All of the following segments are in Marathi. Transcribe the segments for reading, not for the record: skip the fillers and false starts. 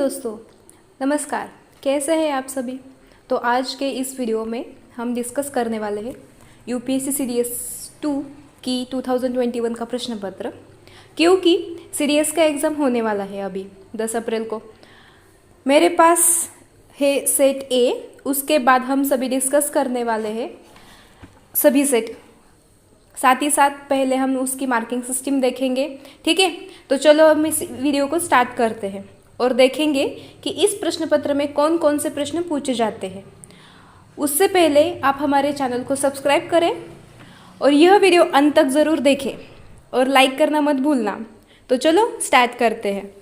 दोस्तों, नमस्कार। कैसे हैं आप सभी। तो आज के इस वीडियो में हम डिस्कस करने वाले हैं यूपीएससी सीडीएस 2 की 2021 का प्रश्न पत्र, क्योंकि सीडीएस का एग्ज़ाम होने वाला है अभी 10 अप्रैल को। मेरे पास है सेट ए, उसके बाद हम सभी डिस्कस करने वाले हैं सभी सेट, साथ ही साथ पहले हम उसकी मार्किंग सिस्टम देखेंगे। ठीक है, तो चलो हम इस वीडियो को स्टार्ट करते हैं और देखेंगे कि इस प्रश्न पत्र में कौन कौन से प्रश्न पूछे जाते हैं। उससे पहले आप हमारे चैनल को सब्सक्राइब करें और यह वीडियो अंत तक ज़रूर देखें और लाइक करना मत भूलना। तो चलो स्टार्ट करते हैं।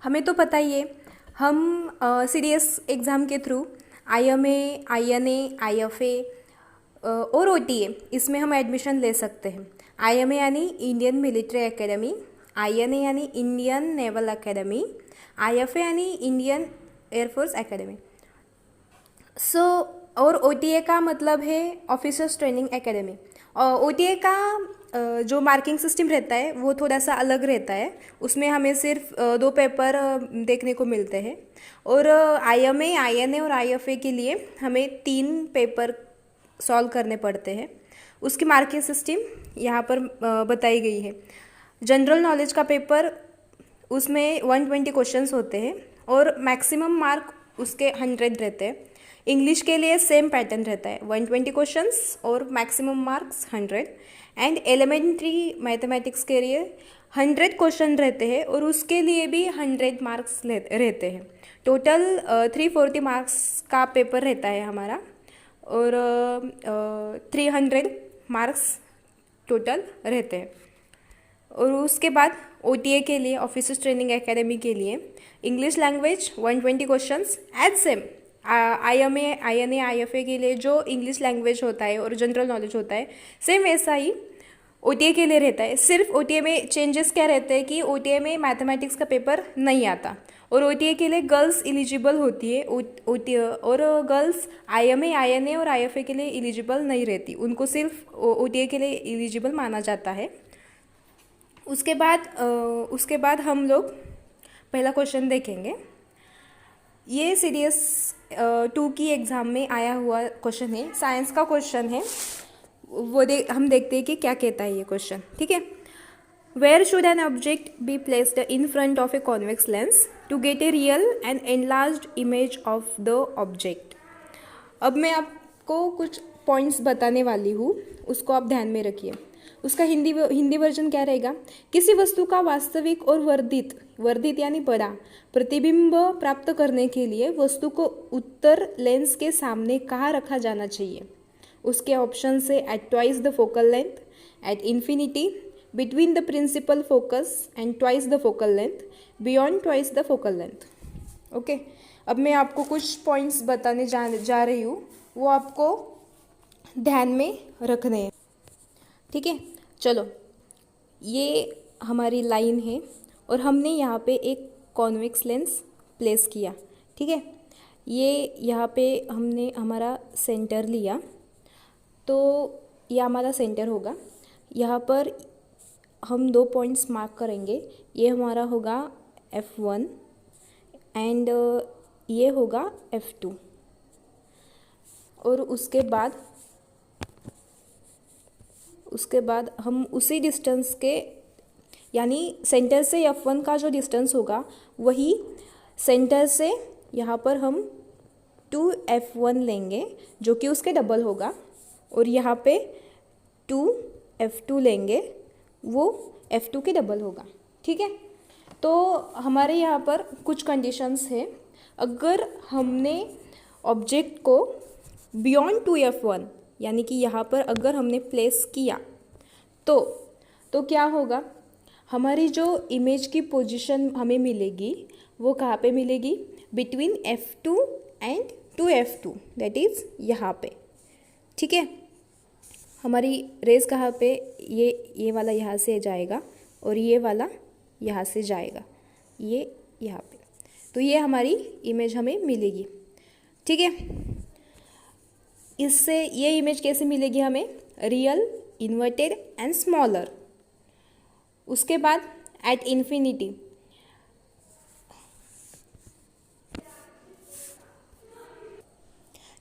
हमें तो पता ही है, हम सीडीएस एग्ज़ाम के थ्रू आईएमए, आईएनए, आईएफए और ओटीए इसमें हम एडमिशन ले सकते हैं। आईएमए यानी इंडियन मिलिट्री एकेडमी, आईएनए यानी इंडियन नेवल एकेडमी, आईएफए यानी इंडियन एयरफोर्स एकेडमी। और ओटीए का मतलब है ऑफिसर्स ट्रेनिंग एकेडमी। ओटीए का जो मार्किंग सिस्टम रहता है वो थोड़ा सा अलग रहता है। उसमें हमें सिर्फ 2 पेपर देखने को मिलते हैं, और आईएमए, आईएनए और आईएफए के लिए हमें 3 पेपर सॉल्व करने पड़ते हैं। उसकी मार्किंग सिस्टम यहाँ पर बताई गई है। जनरल नॉलेज का पेपर, उसमें 120 क्वेश्चंस होते हैं और मैक्सिमम मार्क उसके 100 रहते हैं। इंग्लिश के लिए सेम पैटर्न रहता है, 120 क्वेश्चंस और maximum marks 100। And elementary mathematics के लिए 100 क्वेश्चन रहते हैं और उसके लिए भी 100 मार्क्स रहते हैं। टोटल 340 मार्क्स का पेपर रहता है हमारा, और 300 मार्क्स टोटल रहते हैं। और उसके बाद ओटीए के लिए, ऑफिसर्स ट्रेनिंग एकेडमी के लिए, English language 120 questions as same IMA, INA, IFA के लिए जो इंग्लिश लैंग्वेज होता है और जनरल नॉलेज होता है, सेम वैसा ही ओटीए के लिए रहता है। सिर्फ ओटीए में चेंजेस क्या रहते हैं कि ओटीए में मैथमेटिक्स का पेपर नहीं आता, और ओटीए के लिए गर्ल्स एलिजिबल होती है ओटीए, और गर्ल्स आईएमए, आईएनए और आईएफए के लिए एलिजिबल नहीं रहती, उनको सिर्फ ओटीए के लिए एलिजिबल माना जाता है। उसके बाद हम लोग पहला क्वेश्चन देखेंगे। ये सीडीएस 2 की एग्ज़ाम में आया हुआ क्वेश्चन है, साइंस का क्वेश्चन है। वो हम देखते हैं कि क्या कहता है ये क्वेश्चन। ठीक है, where should an object be placed in front of a convex lens to get a real and enlarged image of the object. अब मैं आपको कुछ पॉइंट्स बताने वाली हूँ, उसको आप ध्यान में रखिए। उसका हिंदी वर्जन क्या रहेगा? किसी वस्तु का वास्तविक और वर्धित यानी बड़ा प्रतिबिंब प्राप्त करने के लिए वस्तु को उत्तर लेंस के सामने कहाँ रखा जाना चाहिए? उसके ऑप्शन से at twice the focal length, at infinity, between the principal focus and twice the focal length, beyond twice the focal length. Okay, अब मैं आपको कुछ पॉइंट्स बताने जा रही हूँ, वो आपको ध्यान में रखने हैं। ठीक है, चलो, ये हमारी लाइन है और हमने यहाँ पे एक कॉन्वेक्स लेंस प्लेस किया। ठीक है, ये यहाँ पे हमने हमारा सेंटर लिया, तो यह हमारा सेंटर होगा। यहाँ पर हम 2 पॉइंट्स मार्क करेंगे। ये हमारा होगा F1 एंड ये होगा F2। और उसके बाद हम उसी डिस्टेंस के, यानी सेंटर से F1 का जो डिस्टेंस होगा वही सेंटर से यहाँ पर हम 2F1 लेंगे, जो कि उसके डबल होगा, और यहाँ पे 2F2 लेंगे, वो F2 के डबल होगा। ठीक है, तो हमारे यहाँ पर कुछ कंडीशंस है। अगर हमने ऑब्जेक्ट को बियॉन्ड 2F1 यानी कि यहाँ पर अगर हमने प्लेस किया तो क्या होगा? हमारी जो इमेज की पोजीशन हमें मिलेगी वो कहाँ पे मिलेगी? Between F2 end 2F2, that is यहाँ पे। ठीक है, हमारी रेस कहाँ पे? ये वाला यहाँ से जाएगा और ये वाला यहाँ से जाएगा, ये यहाँ पे। तो ये हमारी इमेज हमें मिलेगी। ठीक है, इससे ये इमेज कैसे मिलेगी हमें? Real, inverted end smaller. उसके बाद एट इन्फिनिटी,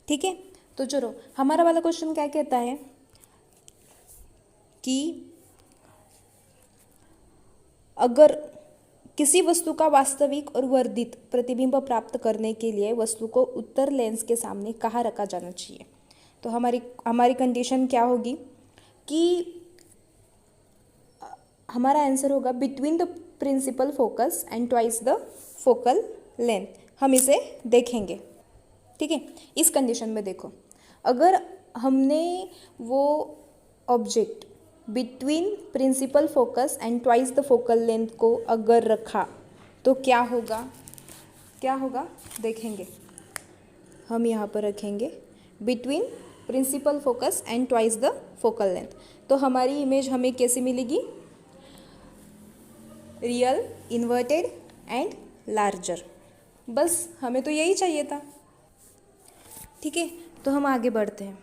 ठीक है, तो चलो हमारा वाला क्वेश्चन क्या कहता है कि अगर किसी वस्तु का वास्तविक और वर्धित प्रतिबिंब प्राप्त करने के लिए वस्तु को उत्तर लेंस के सामने कहाँ रखा जाना चाहिए, तो हमारी हमारी कंडीशन क्या होगी कि हमारा आंसर होगा between the principal focus and twice the focal length. हम इसे देखेंगे, ठीक है। इस कंडीशन में देखो, अगर हमने वो object between principal focus and twice the focal length को अगर रखा तो क्या होगा, क्या होगा देखेंगे। हम यहाँ पर रखेंगे between principal focus and twice the focal length, तो हमारी इमेज हमें कैसी मिलेगी, रियल, इन्वर्टेड एंड लार्जर। बस हमें तो यही चाहिए था, ठीक है। तो हम आगे बढ़ते हैं।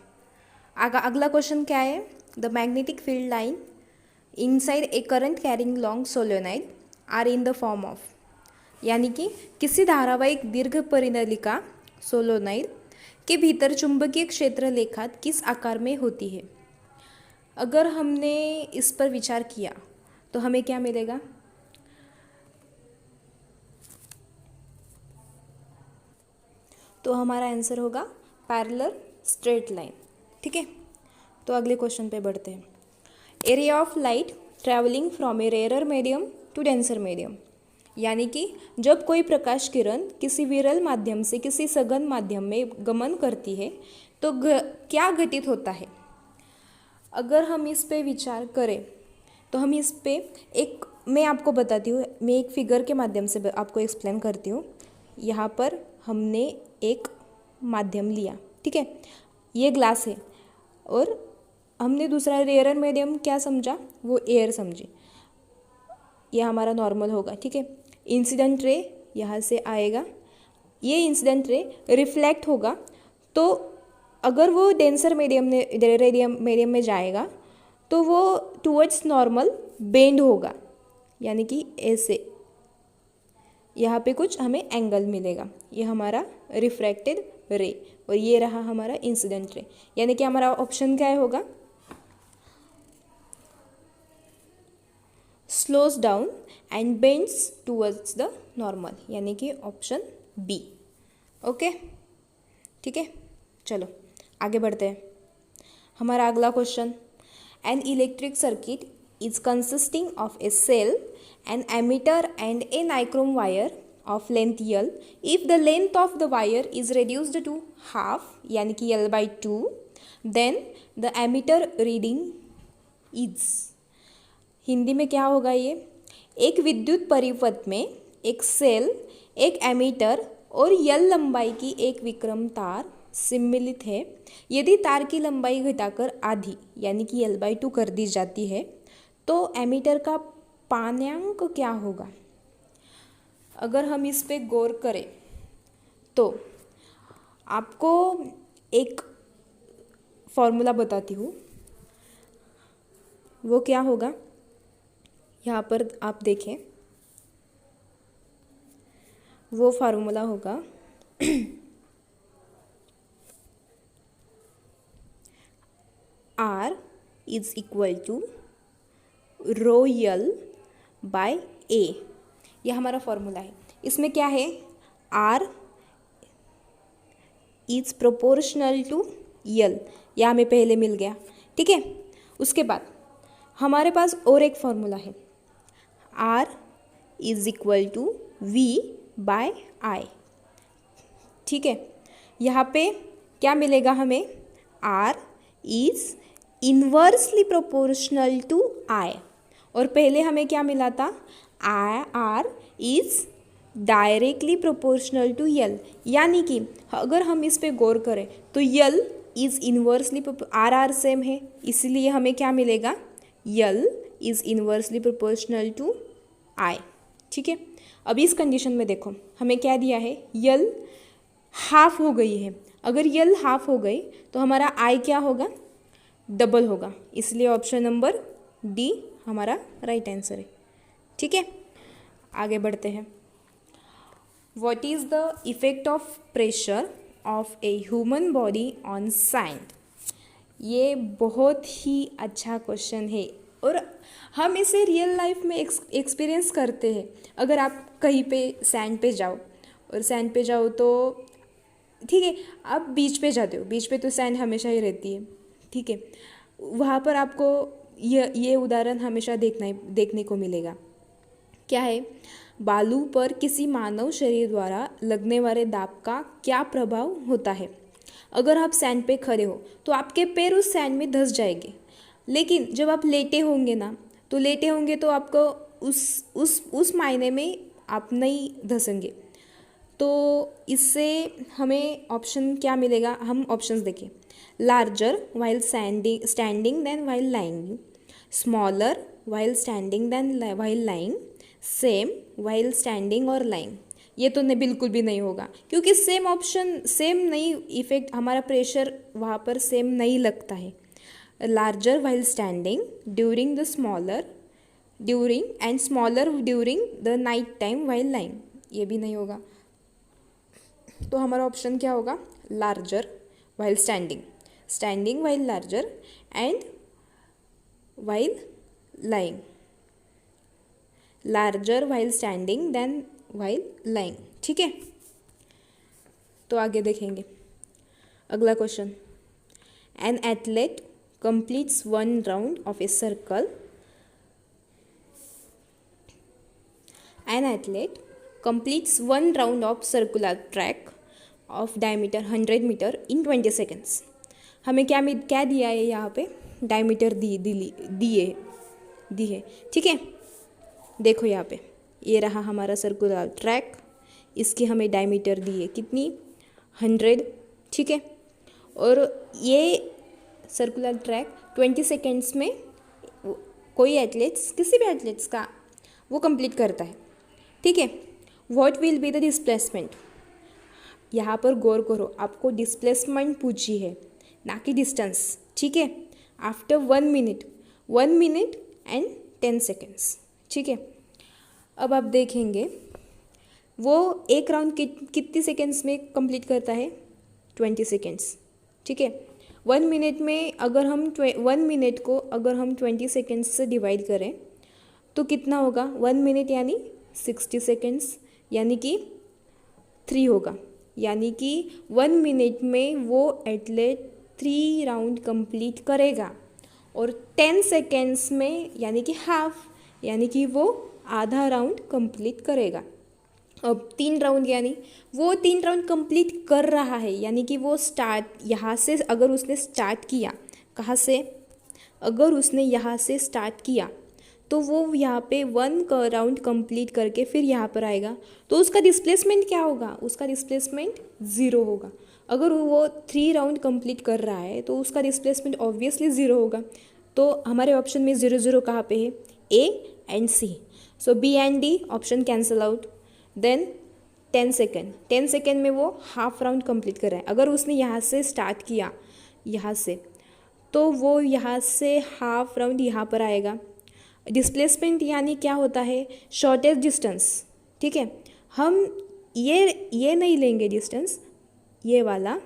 अगला क्वेश्चन क्या है, the magnetic field line inside a current carrying long solenoid are in the form of, यानी कि किसी धारावाहिक दीर्घ परिनलिका सोलेनोइड के भीतर चुंबकीय क्षेत्र रेखा किस आकार में होती है। अगर हमने इस पर विचार किया तो हमें क्या मिलेगा, तो हमारा आंसर होगा पैरेलल स्ट्रेट लाइन, ठीक है। तो अगले क्वेश्चन पे बढ़ते हैं। A ray of light travelling from a rare medium to denser medium, यानी कि जब कोई प्रकाश किरण किसी विरल माध्यम से किसी सघन माध्यम में गमन करती है तो क्या घटित होता है। अगर हम इस पे विचार करें तो हम इस पे एक, मैं आपको बताती हूँ, मैं एक फिगर के माध्यम से आपको एक्सप्लेन करती हूँ। यहाँ पर हमने एक माध्यम लिया, ठीक है, ये ग्लास है, और हमने दूसरा रेयर मीडियम क्या समझा, वो एयर समझी। ये हमारा नॉर्मल होगा, ठीक है। इंसिडेंट रे यहाँ से आएगा, ये इंसिडेंट रे रिफ्लेक्ट होगा, तो अगर वो डेंसर मीडियम में जाएगा तो वो टुवर्ड्स नॉर्मल बेंड होगा, यानी कि ऐसे यहाँ पे कुछ हमें एंगल मिलेगा। ये हमारा रिफ्रैक्टेड रे और ये रहा हमारा इंसिडेंट रे, यानी कि हमारा ऑप्शन क्या होगा, slows down and bends towards the normal, यानी कि ऑप्शन बी। ओके, ठीक है, चलो आगे बढ़ते हैं। हमारा अगला question, an electric circuit is consisting of a cell, an ammeter and a nichrome wire of length L. If the length of the wire is reduced to half, यानी कि L/2, then the ammeter reading is, Hindi में क्या होगा ये, एक विद्युत परिपथ में एक सेल, एक एमीटर और L लंबाई की एक विक्रम तार सम्मिलित है। यदि तार की लंबाई घटाकर आधी यानी कि L/2 कर दी जाती है तो एमीटर का पान्यांक क्या होगा। अगर हम इस पे गौर करें तो आपको एक फॉर्मूला बताती हूँ, वो क्या होगा, यहाँ पर आप देखें, वो फार्मूला होगा R is equal to rho L by A, यह हमारा फॉर्मूला है। इसमें क्या है, R is proportional to L, यह हमें पहले मिल गया, ठीक है। उसके बाद हमारे पास और एक फॉर्मूला है, R is equal to V by I, ठीक है। यहाँ पे क्या मिलेगा हमें, R is inversely proportional to I, और पहले हमें क्या मिला था, R is directly proportional to L, यानी कि अगर हम इस पे गौर करें तो L is inversely, R same है, इसलिए हमें क्या मिलेगा, L is inversely proportional to I, ठीक है। अब इस कंडीशन में देखो हमें क्या दिया है, L हाफ हो गई है। अगर L हाफ हो गई तो हमारा I क्या होगा, डबल होगा, इसलिए ऑप्शन नंबर डी हमारा राइट आंसर है, ठीक है। आगे बढ़ते हैं। What is the effect of pressure of a human body on sand. ये बहुत ही अच्छा क्वेश्चन है और हम इसे रियल लाइफ में एक्सपीरियंस करते हैं। अगर आप कहीं पे सैंड पे जाओ और सैंड पे जाओ तो ठीक है, आप बीच पे जाते हो, बीच पे तो सैंड हमेशा ही रहती है, ठीक है। वहाँ पर आपको ये उदाहरण हमेशा देखने को मिलेगा। क्या है, बालू पर किसी मानव शरीर द्वारा लगने वाले दाब का क्या प्रभाव होता है। अगर आप सैंड पे खड़े हो तो आपके पैर उस सैंड में धंस जाएंगे, लेकिन जब आप लेटे होंगे ना, तो लेटे होंगे तो आपको उस मायने में आप नहीं धंसेंगे। तो इससे हमें ऑप्शन क्या मिलेगा, हम ऑप्शंस देखें। Larger while standing then while lying, smaller while standing then while lying, same while standing और लाइंग। ये तो नहीं, बिल्कुल भी नहीं होगा, क्योंकि सेम ऑप्शन सेम नहीं, इफेक्ट हमारा प्रेशर वहाँ पर सेम नहीं लगता है। Larger while standing during the smaller during and smaller during the night time while lying, ये भी नहीं होगा। तो हमारा ऑप्शन क्या होगा, larger while standing while larger and while lying, larger while standing then while lying, ठीक है। तो आगे देखेंगे अगला question. An athlete completes one round of a circle, an athlete completes one round of circular track of diameter 100 metre in 20 seconds। हमें क्या दिया है यहाँ पे, डायमीटर दी है, ठीक है। देखो यहाँ पे ये रहा हमारा सर्कुलर ट्रैक, इसकी हमें डायमीटर दी है कितनी, 100, ठीक है। और ये सर्कुलर ट्रैक 20 सेकेंड्स में कोई एथलीट्स, किसी भी एथलीट्स का वो कंप्लीट करता है, ठीक है। What will be the displacement, यहाँ पर गौर करो, आपको डिस्प्लेसमेंट पूछी है ना कि डिस्टेंस, ठीक है। आफ्टर 1 मिनट एंड 10 सेकेंड्स, ठीक है। अब आप देखेंगे वो एक राउंड कितनी सेकेंड्स में कंप्लीट करता है, 20 सेकेंड्स, ठीक है। 1 मिनट में अगर हम 1 मिनट को अगर हम 20 सेकेंड्स से डिवाइड करें तो कितना होगा, 1 मिनट यानी 60 सेकेंड्स, यानी कि 3 होगा। यानी कि 1 मिनट में वो एथलीट 3 राउंड कंप्लीट करेगा और 10 सेकेंड्स में यानी कि हाफ, यानी कि वो आधा राउंड कंप्लीट करेगा। अब 3 राउंड यानी वो 3 राउंड कंप्लीट कर रहा है, यानी कि वो स्टार्ट यहाँ से अगर उसने स्टार्ट किया, कहाँ से, अगर उसने यहाँ से स्टार्ट किया तो वो यहाँ पे 1 राउंड कंप्लीट करके फिर यहाँ पर आएगा, तो उसका डिस्प्लेसमेंट क्या होगा, उसका डिस्प्लेसमेंट 0 होगा। अगर वो 3 राउंड कंप्लीट कर रहा है तो उसका डिस्प्लेसमेंट ऑब्वियसली 0 होगा। तो हमारे ऑप्शन में 0 0 कहाँ पे है, A and C. So B and D option cancel out. Then 10 second में वो हाफ राउंड कंप्लीट कर रहा है। अगर उसने यहाँ से स्टार्ट किया, यहाँ से, तो वो यहाँ से हाफ राउंड यहाँ पर आएगा। डिस्प्लेसमेंट यानी क्या होता है, शॉर्टेस्ट डिस्टेंस, ठीक है। हम ये नहीं लेंगे डिस्टेंस, ये वाला,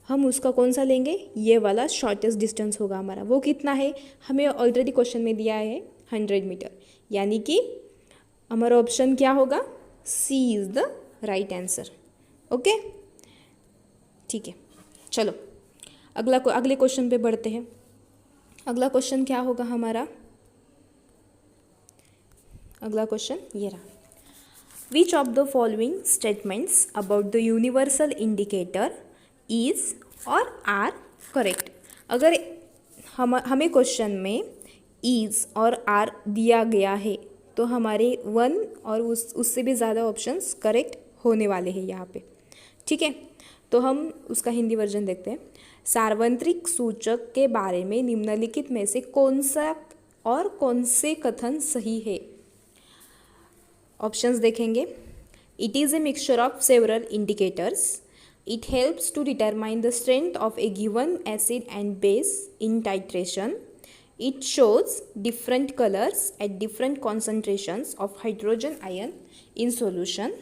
हम उसका कौन सा लेंगे, ये वाला शॉर्टेस्ट डिस्टेंस होगा हमारा। वो कितना है, हमें ऑलरेडी क्वेश्चन में दिया है 100 मीटर, यानी कि हमारा ऑप्शन क्या होगा, C is the right answer. Okay, ठीक है। चलो अगले क्वेश्चन पे बढ़ते हैं। अगला क्वेश्चन क्या होगा हमारा, अगला क्वेश्चन ये रहा। Which of the following statements about the universal indicator is और आर करेक्ट। अगर हमें क्वेश्चन में इज और आर दिया गया है तो हमारे 1 और उससे भी ज़्यादा ऑप्शंस करेक्ट होने वाले हैं यहाँ पे, ठीक है। तो हम उसका हिंदी वर्जन देखते हैं। सार्वत्रिक सूचक के बारे में निम्नलिखित में से कौन सा और कौन से कथन सही है। ऑप्शंस देखेंगे। It is a mixture of several indicators, it helps to determine the strength of a given acid and base in titration, it shows different colours at different concentrations of hydrogen ion in solution.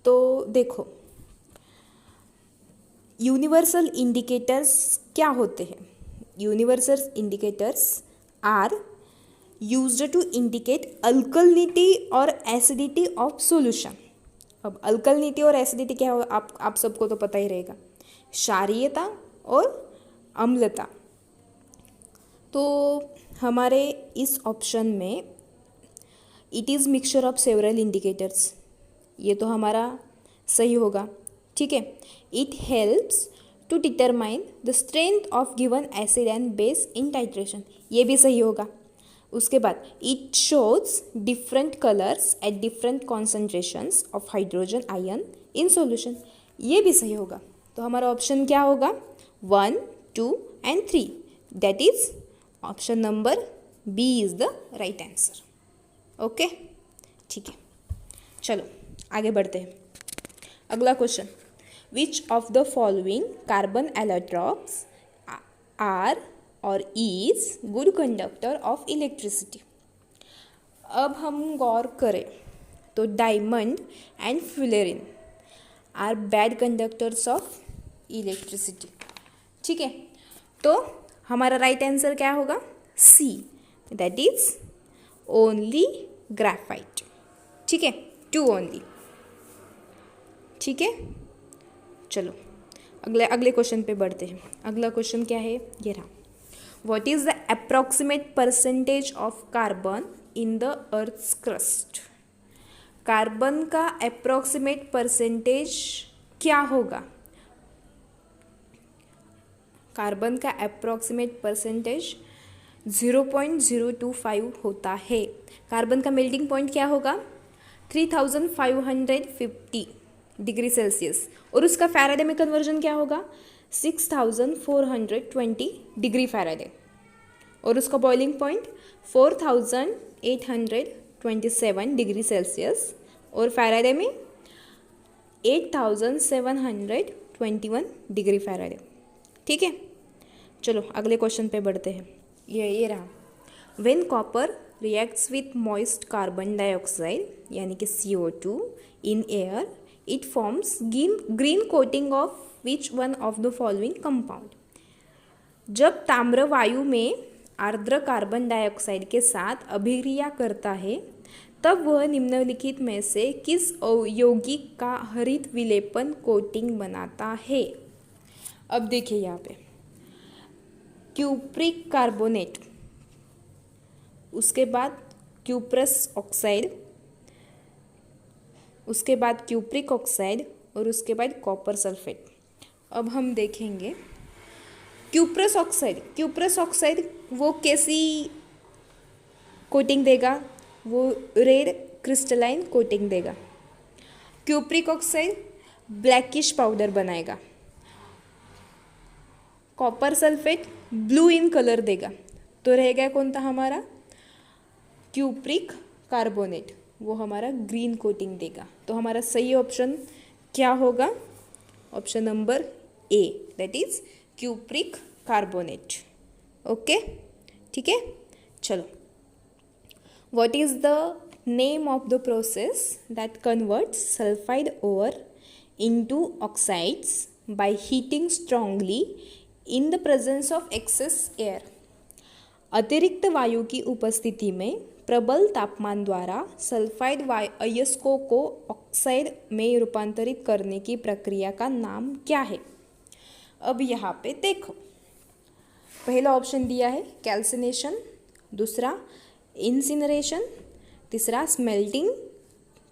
तो देखो यूनिवर्सल इंडिकेटर्स क्या होते हैं? Universal indicators are used to indicate alkalinity और एसिडिटी ऑफ सॉल्यूशन। अब अल्कलिनिटी और एसिडिटी क्या हो, आप सबको तो पता ही रहेगा, क्षारीयता और अम्लता। तो हमारे इस ऑप्शन में it is mixture of several indicators, ये तो हमारा सही होगा। ठीक है, it helps to determine the strength of given acid and base in titration, ये भी सही होगा। उसके बाद it shows different colours at different concentrations of hydrogen ion in solution, ये भी सही होगा। तो हमारा ऑप्शन क्या होगा? 1, 2 and 3, that is option number B is the right answer. Okay, ठीक है, चलो आगे बढ़ते हैं। अगला question, which of the following carbon allotropes are और is good conductor of electricity. अब हम गौर करें तो diamond and fluorine are bad conductors of electricity. ठीक है, तो हमारा राइट आंसर क्या होगा? C, that is only graphite. ठीक है, 2 ओनली। ठीक है, चलो अगले क्वेश्चन पे बढ़ते हैं। अगला क्वेश्चन क्या है? ये रहा, what is the approximate percentage of carbon in the earth's crust. Carbon का अप्रॉक्सीमेट परसेंटेज क्या होगा? कार्बन का अप्रॉक्सीमेट परसेंटेज 0.025 होता है। कार्बन का मेल्टिंग पॉइंट क्या होगा? 3550 डिग्री सेल्सियस, और उसका फैराडे में कन्वर्जन क्या होगा? 6420 डिग्री फैराडे, और उसका बॉइलिंग पॉइंट 4827 डिग्री सेल्सियस, और फैराडे में 8721 डिग्री फैराडे। ठीक है, चलो अगले क्वेश्चन पे बढ़ते हैं। ये रहा, when copper reacts with moist carbon dioxide यानी कि CO2 in air, it forms green coating of which one of the following compound. जब ताम्र वायु में आर्द्र कार्बन डाइऑक्साइड के साथ अभिक्रिया करता है, तब वह निम्नलिखित में से किस यौगिक का हरित विलेपन कोटिंग बनाता है? अब देखिए यहाँ पे क्यूप्रिक कार्बोनेट, उसके बाद क्यूप्रस ऑक्साइड, उसके बाद क्यूप्रिक ऑक्साइड, और उसके बाद कॉपर सल्फेट। अब हम देखेंगे क्यूप्रस ऑक्साइड वो कैसी कोटिंग देगा? वो रेड क्रिस्टलाइन कोटिंग देगा। क्यूप्रिक ऑक्साइड ब्लैकिश पाउडर बनाएगा। Copper sulphate blue in colour देगा। तो रहेगा कौन था हमारा? क्यूप्रिक कार्बोनेट, वो हमारा ग्रीन कोटिंग देगा। तो हमारा सही ऑप्शन क्या होगा? Option number A, that is cupric carbonate. Okay, ठीक है, चलो, what is the name of the process that converts sulphide ore into oxides by heating strongly in the presence of excess air. अतिरिक्त वायु की उपस्थिति में प्रबल तापमान द्वारा सल्फाइड अयस्कों को ऑक्साइड में रूपांतरित करने की प्रक्रिया का नाम क्या है? अब यहाँ पे देखो, पहला ऑप्शन दिया है कैल्सिनेशन, दूसरा इंसिनरेशन, तीसरा स्मेल्टिंग,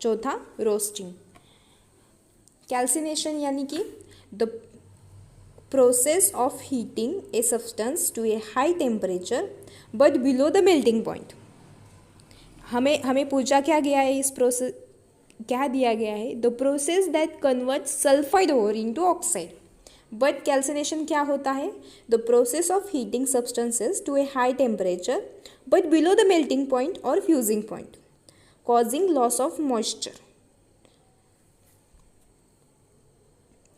चौथा रोस्टिंग। कैल्सिनेशन यानी कि the process of heating a substance to a high temperature but below the melting point. हमें पूछा क्या गया है? इस प्रोसेस क्या दिया गया है? The process that convert sulphide ore into oxide. But calcination क्या होता है? The process of heating substances to a high temperature but below the melting point और fusing point, causing loss of moisture.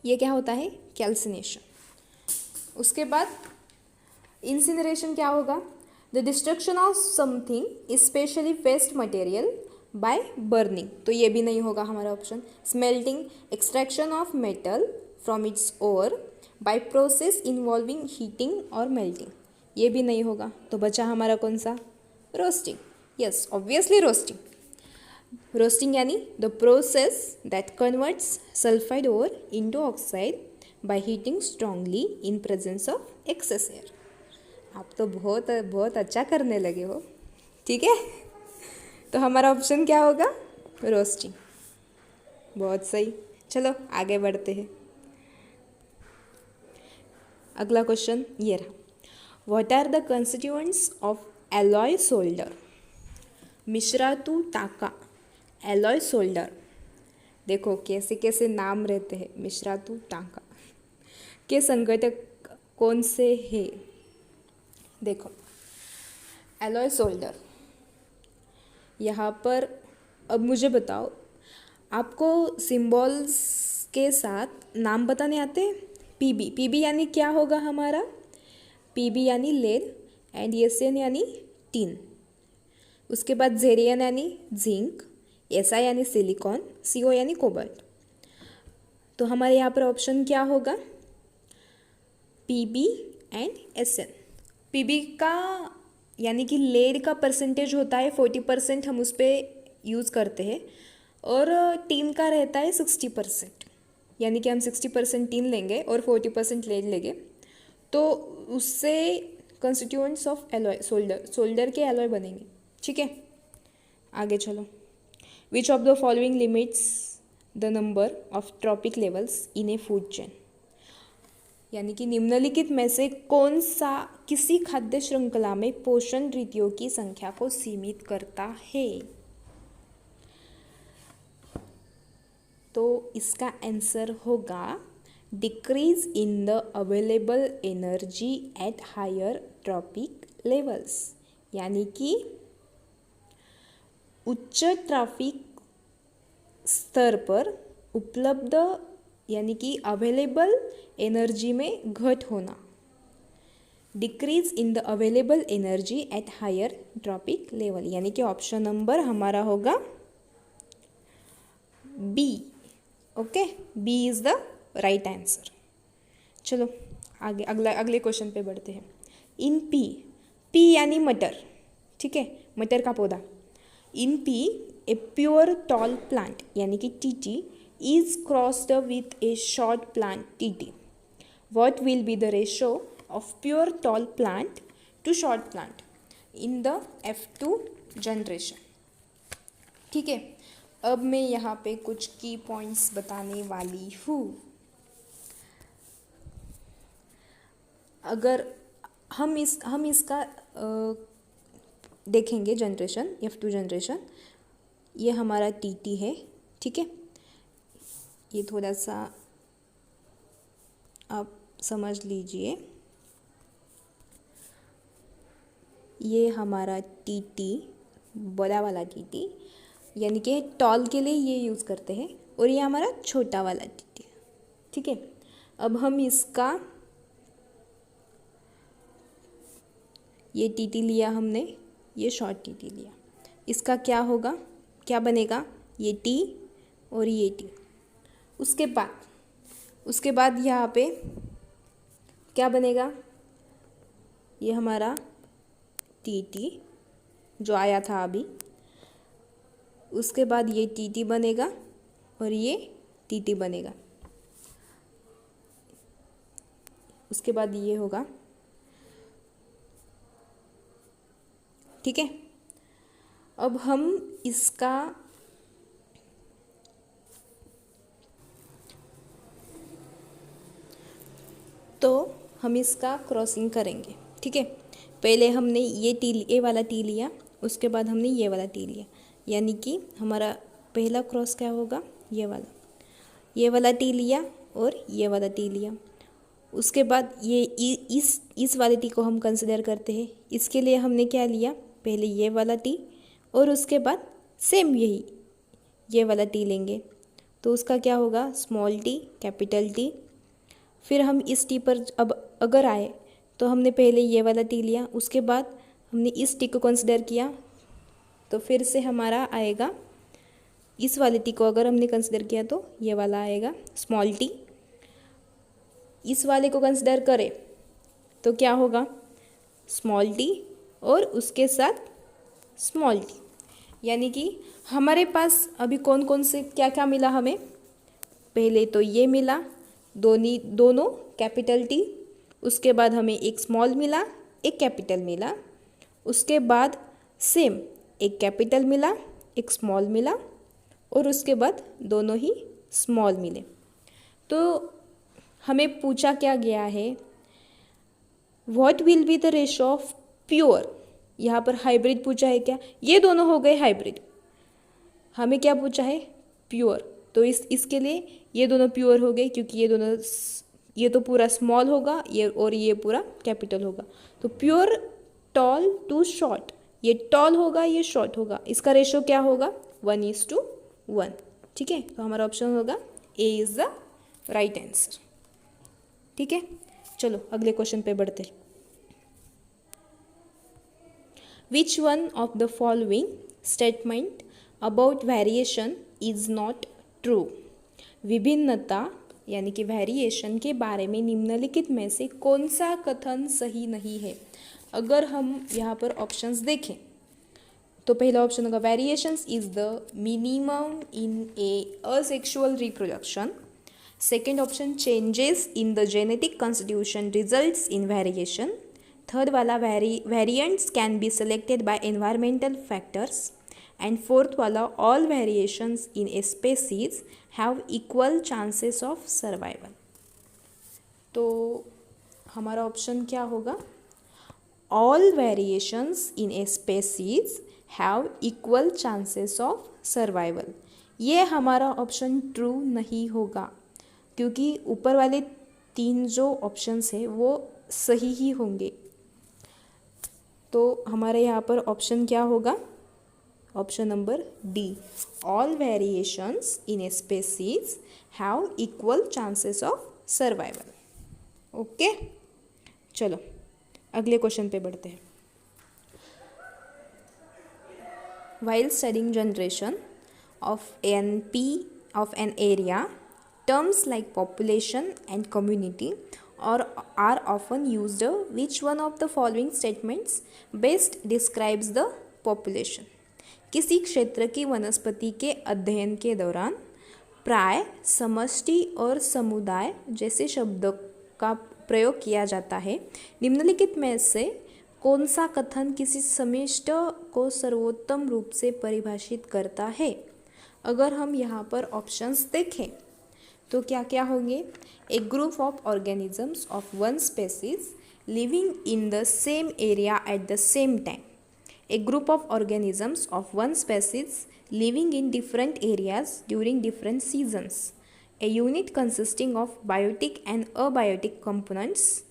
ये क्या होता है? कैल्सिनेशन। उसके बाद इंसिनरेशन क्या होगा? The destruction of something specially waste material by burning. तो ये भी नहीं होगा हमारा option. Smelting, extraction of metal from its ore, by process involving heating और मेल्टिंग, ये भी नहीं होगा। तो बचा हमारा कौन सा? Roasting. Yes, obviously roasting. Roasting यानी the process that converts sulphide ore into oxide by heating strongly in presence of excess air. आप तो बहुत बहुत अच्छा करने लगे हो। ठीक है, तो हमारा ऑप्शन क्या होगा? रोस्टिंग। बहुत सही। चलो आगे बढ़ते हैं। अगला क्वेश्चन ये रहा, what are the constituents of alloy solder? मिश्रातु टाका, एलॉय सोल्डर। देखो कैसे कैसे नाम रहते हैं। मिश्रातु टाका के संघटक कौन से हैं? देखो एलॉय सोल्डर, यहाँ पर अब मुझे बताओ, आपको सिंबल्स के साथ नाम बताने आते हैं? पीबी, पीबी यानी क्या होगा हमारा? पीबी यानी लेड, एंड एसएन यानी टीन। उसके बाद जेरियन यानी जिंक, एसआई यानी सिलिकॉन, सीओ यानी कोबाल्ट। तो हमारे यहाँ पर ऑप्शन क्या होगा? PB end SN. पीबी का यानी कि लेड का परसेंटेज होता है 40%, हम उस पर यूज़ करते हैं, और टीन का रहता है 60%, यानी कि हम 60% टीन लेंगे और 40% लेड लेंगे, तो उससे constituents of alloy solder, solder के एलॉय बनेंगे। ठीक है, आगे चलो। Which of the following limits the number of trophic levels in a food chain? यानी कि निम्नलिखित में से कौन सा किसी खाद्य श्रृंखला में पोषण रीतियों की संख्या को सीमित करता है? तो इसका आंसर होगा decrease in the available energy at higher trophic levels, यानी कि उच्च ट्रॉपिक स्तर पर उपलब्ध यानी कि अवेलेबल एनर्जी में घट होना। Decrease in the available energy at higher trophic level, यानी कि ऑप्शन नंबर हमारा होगा b. Okay, b is the right answer. चलो आगे अगले क्वेश्चन पे बढ़ते हैं। इन पी, पी यानी मटर, ठीक है, मटर का पौधा। In pea a pure tall plant यानी कि TT is crossed with a short plant TT. What will be the ratio of pure tall plant to short plant in the F2 generation? ठीक है, अब मैं यहाँ पे कुछ की पॉइंट्स बताने वाली हूँ। अगर हम इसका देखेंगे जनरेशन, F2 जनरेशन, ये हमारा TT है। ठीक है, ये थोड़ा सा आप समझ लीजिए, ये हमारा टीटी, बड़ा वाला टीटी, यानी कि टॉल के लिए ये यूज़ करते हैं, और ये हमारा छोटा वाला टीटी। ठीक है, अब हम इसका ये टीटी लिया हमने, ये शॉर्ट टीटी लिया, इसका क्या होगा, क्या बनेगा? ये टी और ये टी। उसके बाद यहाँ पे क्या बनेगा? ये हमारा टीटी जो आया था अभी, उसके बाद ये टीटी बनेगा और ये टीटी बनेगा, उसके बाद ये होगा। ठीक है, अब हम इसका क्रॉसिंग करेंगे। ठीक है, पहले हमने ये वाला टी लिया, उसके बाद हमने ये वाला टी लिया, यानी कि हमारा पहला क्रॉस क्या होगा? ये वाला टी लिया और ये वाला टी लिया। उसके बाद ये इस वाले टी को हम कंसिडर करते हैं। इसके लिए हमने क्या लिया? पहले ये वाला टी और उसके बाद सेम ये वाला टी लेंगे, तो उसका क्या होगा? Small T, capital T. फिर हम इस टी पर अब अगर आए तो हमने पहले ये वाला टी लिया, उसके बाद हमने इस टी को कंसिडर किया, तो फिर से हमारा आएगा इस वाले टी को अगर हमने कंसिडर किया तो ये वाला आएगा स्मॉल टी। इस वाले को कंसिडर करें तो क्या होगा, स्मॉल टी और उसके साथ स्मॉल टी, यानी कि हमारे पास अभी कौन कौन से क्या क्या मिला हमें, पहले तो ये मिला दोनों कैपिटल टी, उसके बाद हमें एक स्मॉल मिला एक कैपिटल मिला, उसके बाद सेम एक कैपिटल मिला एक स्मॉल मिला और उसके बाद दोनों ही स्मॉल मिले। तो हमें पूछा क्या गया है, what will be the ratio of pure, यहाँ पर हाइब्रिड पूछा है क्या, ये दोनों हो गए हाइब्रिड, हमें क्या पूछा है प्योर, तो इसके लिए ये दोनों प्योर हो गए क्योंकि ये तो पूरा स्मॉल होगा ये और ये पूरा कैपिटल होगा, तो प्योर टॉल टू शॉर्ट, ये टॉल होगा ये शॉर्ट होगा, इसका रेशो क्या होगा 1:1। ठीक है, तो हमारा ऑप्शन होगा A is the right answer. ठीक है, चलो अगले क्वेश्चन पे बढ़ते हैं। Which one of the following statement about variation is not true, विभिन्नता यानी कि वेरिएशन के बारे में निम्नलिखित में से कौन सा कथन सही नहीं है। अगर हम यहाँ पर ऑप्शंस देखें तो पहला ऑप्शन होगा variations is the minimum in a asexual reproduction, second option changes in the genetic constitution results in variation, third वाला variants can be selected by environmental factors, and fourth वाला all variations in a species have equal chances of survival. तो हमारा ऑप्शन क्या होगा, all variations in a species have equal chances of survival. ये हमारा ऑप्शन ट्रू नहीं होगा क्योंकि ऊपर वाले 3 जो ऑप्शंस है वो सही ही होंगे। तो हमारे यहाँ पर ऑप्शन क्या होगा, option number D, all variations in a species have equal chances of survival. Okay, चलो अगले क्वेश्चन पे बढ़ते हैं। While studying generation of an area, terms like population and community are often used. Which one of the following statements best describes the population? किसी क्षेत्र की वनस्पति के अध्ययन के दौरान प्राय समष्टि और समुदाय जैसे शब्दों का प्रयोग किया जाता है। निम्नलिखित में से कौन सा कथन किसी समिष्ट को सर्वोत्तम रूप से परिभाषित करता है। अगर हम यहाँ पर ऑप्शंस देखें तो क्या क्या होंगे, a group of organisms of one species living in the same area at the same time, a group of organisms of one species living in different areas during different seasons, a unit consisting of biotic and abiotic components,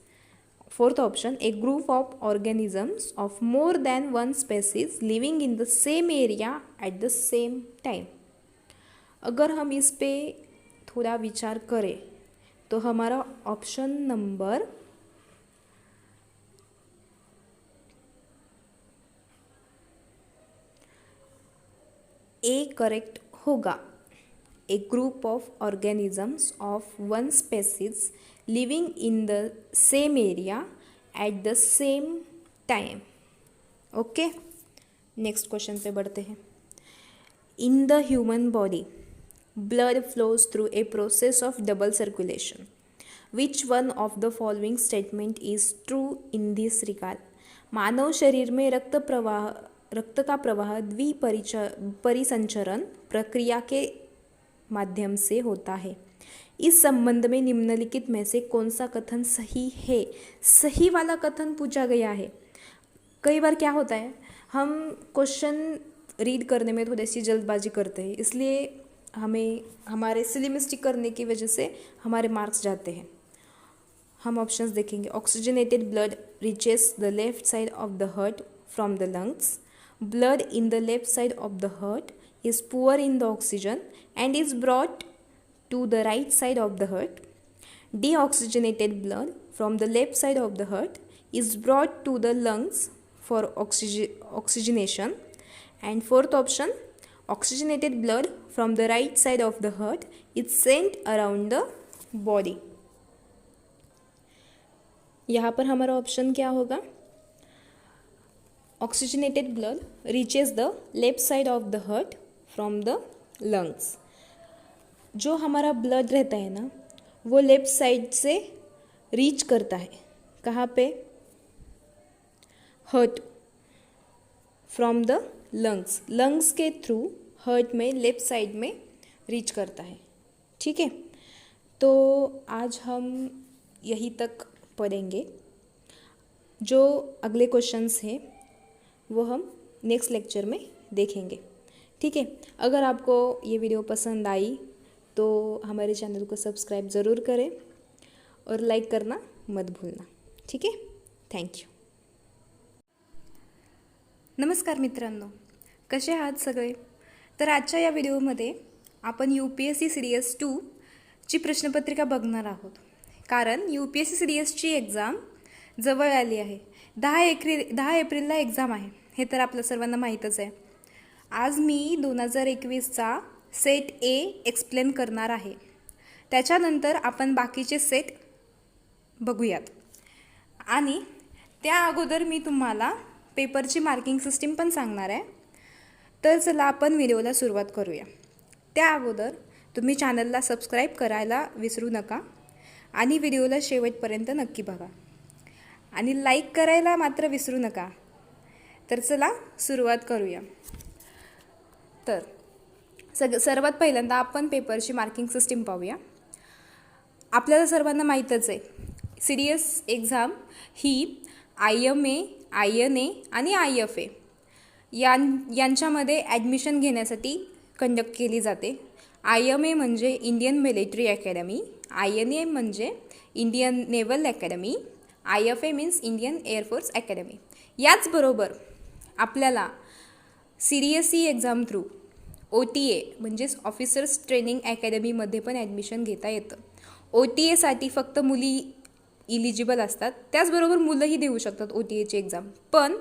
fourth option, a group of organisms of more than one species living in the same area at the same time। अगर हम इस पे थोड़ा विचार करें तो हमारा ऑप्शन नंबर ए करेक्ट होगा, a group of organisms of one species living in the same area at the same time। Okay, next question पे बढ़ते हैं। In the human body blood flows through a process of double circulation, which one of the following statement is true in this regard. मानव शरीर में रक्त का प्रवाह परिसंचरण प्रक्रिया के माध्यम से होता है। इस संबंध में निम्नलिखित में से कौन सा कथन सही है। सही वाला कथन पूछा गया है। कई बार क्या होता है, हम क्वेश्चन रीड करने में थोड़ी सी जल्दबाजी करते हैं, इसलिए हमें हमारे सिली मिस्टेक करने की वजह से हमारे मार्क्स जाते हैं। हम ऑप्शंस देखेंगे। Oxygenated blood reaches the left side of the heart from the lungs, blood in the left side of the heart is poor in the oxygen and is brought to the right side of the heart. Deoxygenated blood from the left side of the heart is brought to the lungs for oxygenation. And fourth option, oxygenated blood from the right side of the heart is sent around the body. यहाँ पर हमारा ऑप्शन क्या होगा? Oxygenated blood reaches the left side of the heart from the lungs. जो हमारा ब्लड रहता है ना, वो लेफ्ट साइड से रीच करता है कहाँ पे? Heart from the lungs, lungs के थ्रू हार्ट में लेफ्ट साइड में रीच करता है। ठीक है, तो आज हम यहीं तक पढ़ेंगे। जो अगले क्वेश्चंस हैं वो हम नेक्स्ट लेक्चर में देखेंगे। ठीक है, अगर आपको ये वीडियो पसंद आई तो हमारे चैनल को सब्सक्राइब ज़रूर करें और लाइक करना मत भूलना। ठीक आहे, थँक्यू। नमस्कार मित्रांनो, कसे आहात सगळे? तर आजच्या या व्हिडिओमध्ये आपण UPSC सीरीज 2 ची प्रश्नपत्रिका बघणार आहोत। कारण UPSC सीरीज ची एक्झाम जवळ आली आहे। 10 एप्रिलला एक्झाम आहे, हे तर आपल्या सर्वांना माहीतच आहे। आज मी 2021चा सेट ए एक्सप्लेन करणार आहे। त्याच्यानंतर आपण बाकीचे सेट बघूयात आणि त्या अगोदर मी तुम्हाला पेपरची मार्किंग सिस्टीम पण सांगणार आहे। तर चला आपण व्हिडिओला सुरुवात करूया। त्या अगोदर तुम्ही चॅनलला सबस्क्राइब करायला विसरू नका आणि व्हिडिओला शेवटपर्यंत नक्की बघा आणि लाईक करायला मात्र विसरू नका। तर चला सुरुवात करूया। तर सर्वात पहिल्यांदा आपण पेपरची मार्किंग सिस्टीम पाहूया। आपल्याला सर्वांना माहीतच आहे, सीरीज एक्झाम ही IMA, INA आणि IFA यांच्यामध्ये ॲडमिशन घेण्यासाठी कंडक्ट केली जाते। IMA म्हणजे इंडियन मिलिटरी अकॅडमी, INA म्हणजे Indian naval academy, IFA means Indian air force academy. याचबरोबर आपल्याला CDSE एक्झाम थ्रू OTA म्हणजेच ऑफिसर्स ट्रेनिंग अकॅडमीमध्ये पण ॲडमिशन घेता येतं। OTA साठी फक्त मुली इलिजिबल असतात, त्याचबरोबर मुलंही देऊ शकतात OTA एक्झाम। पण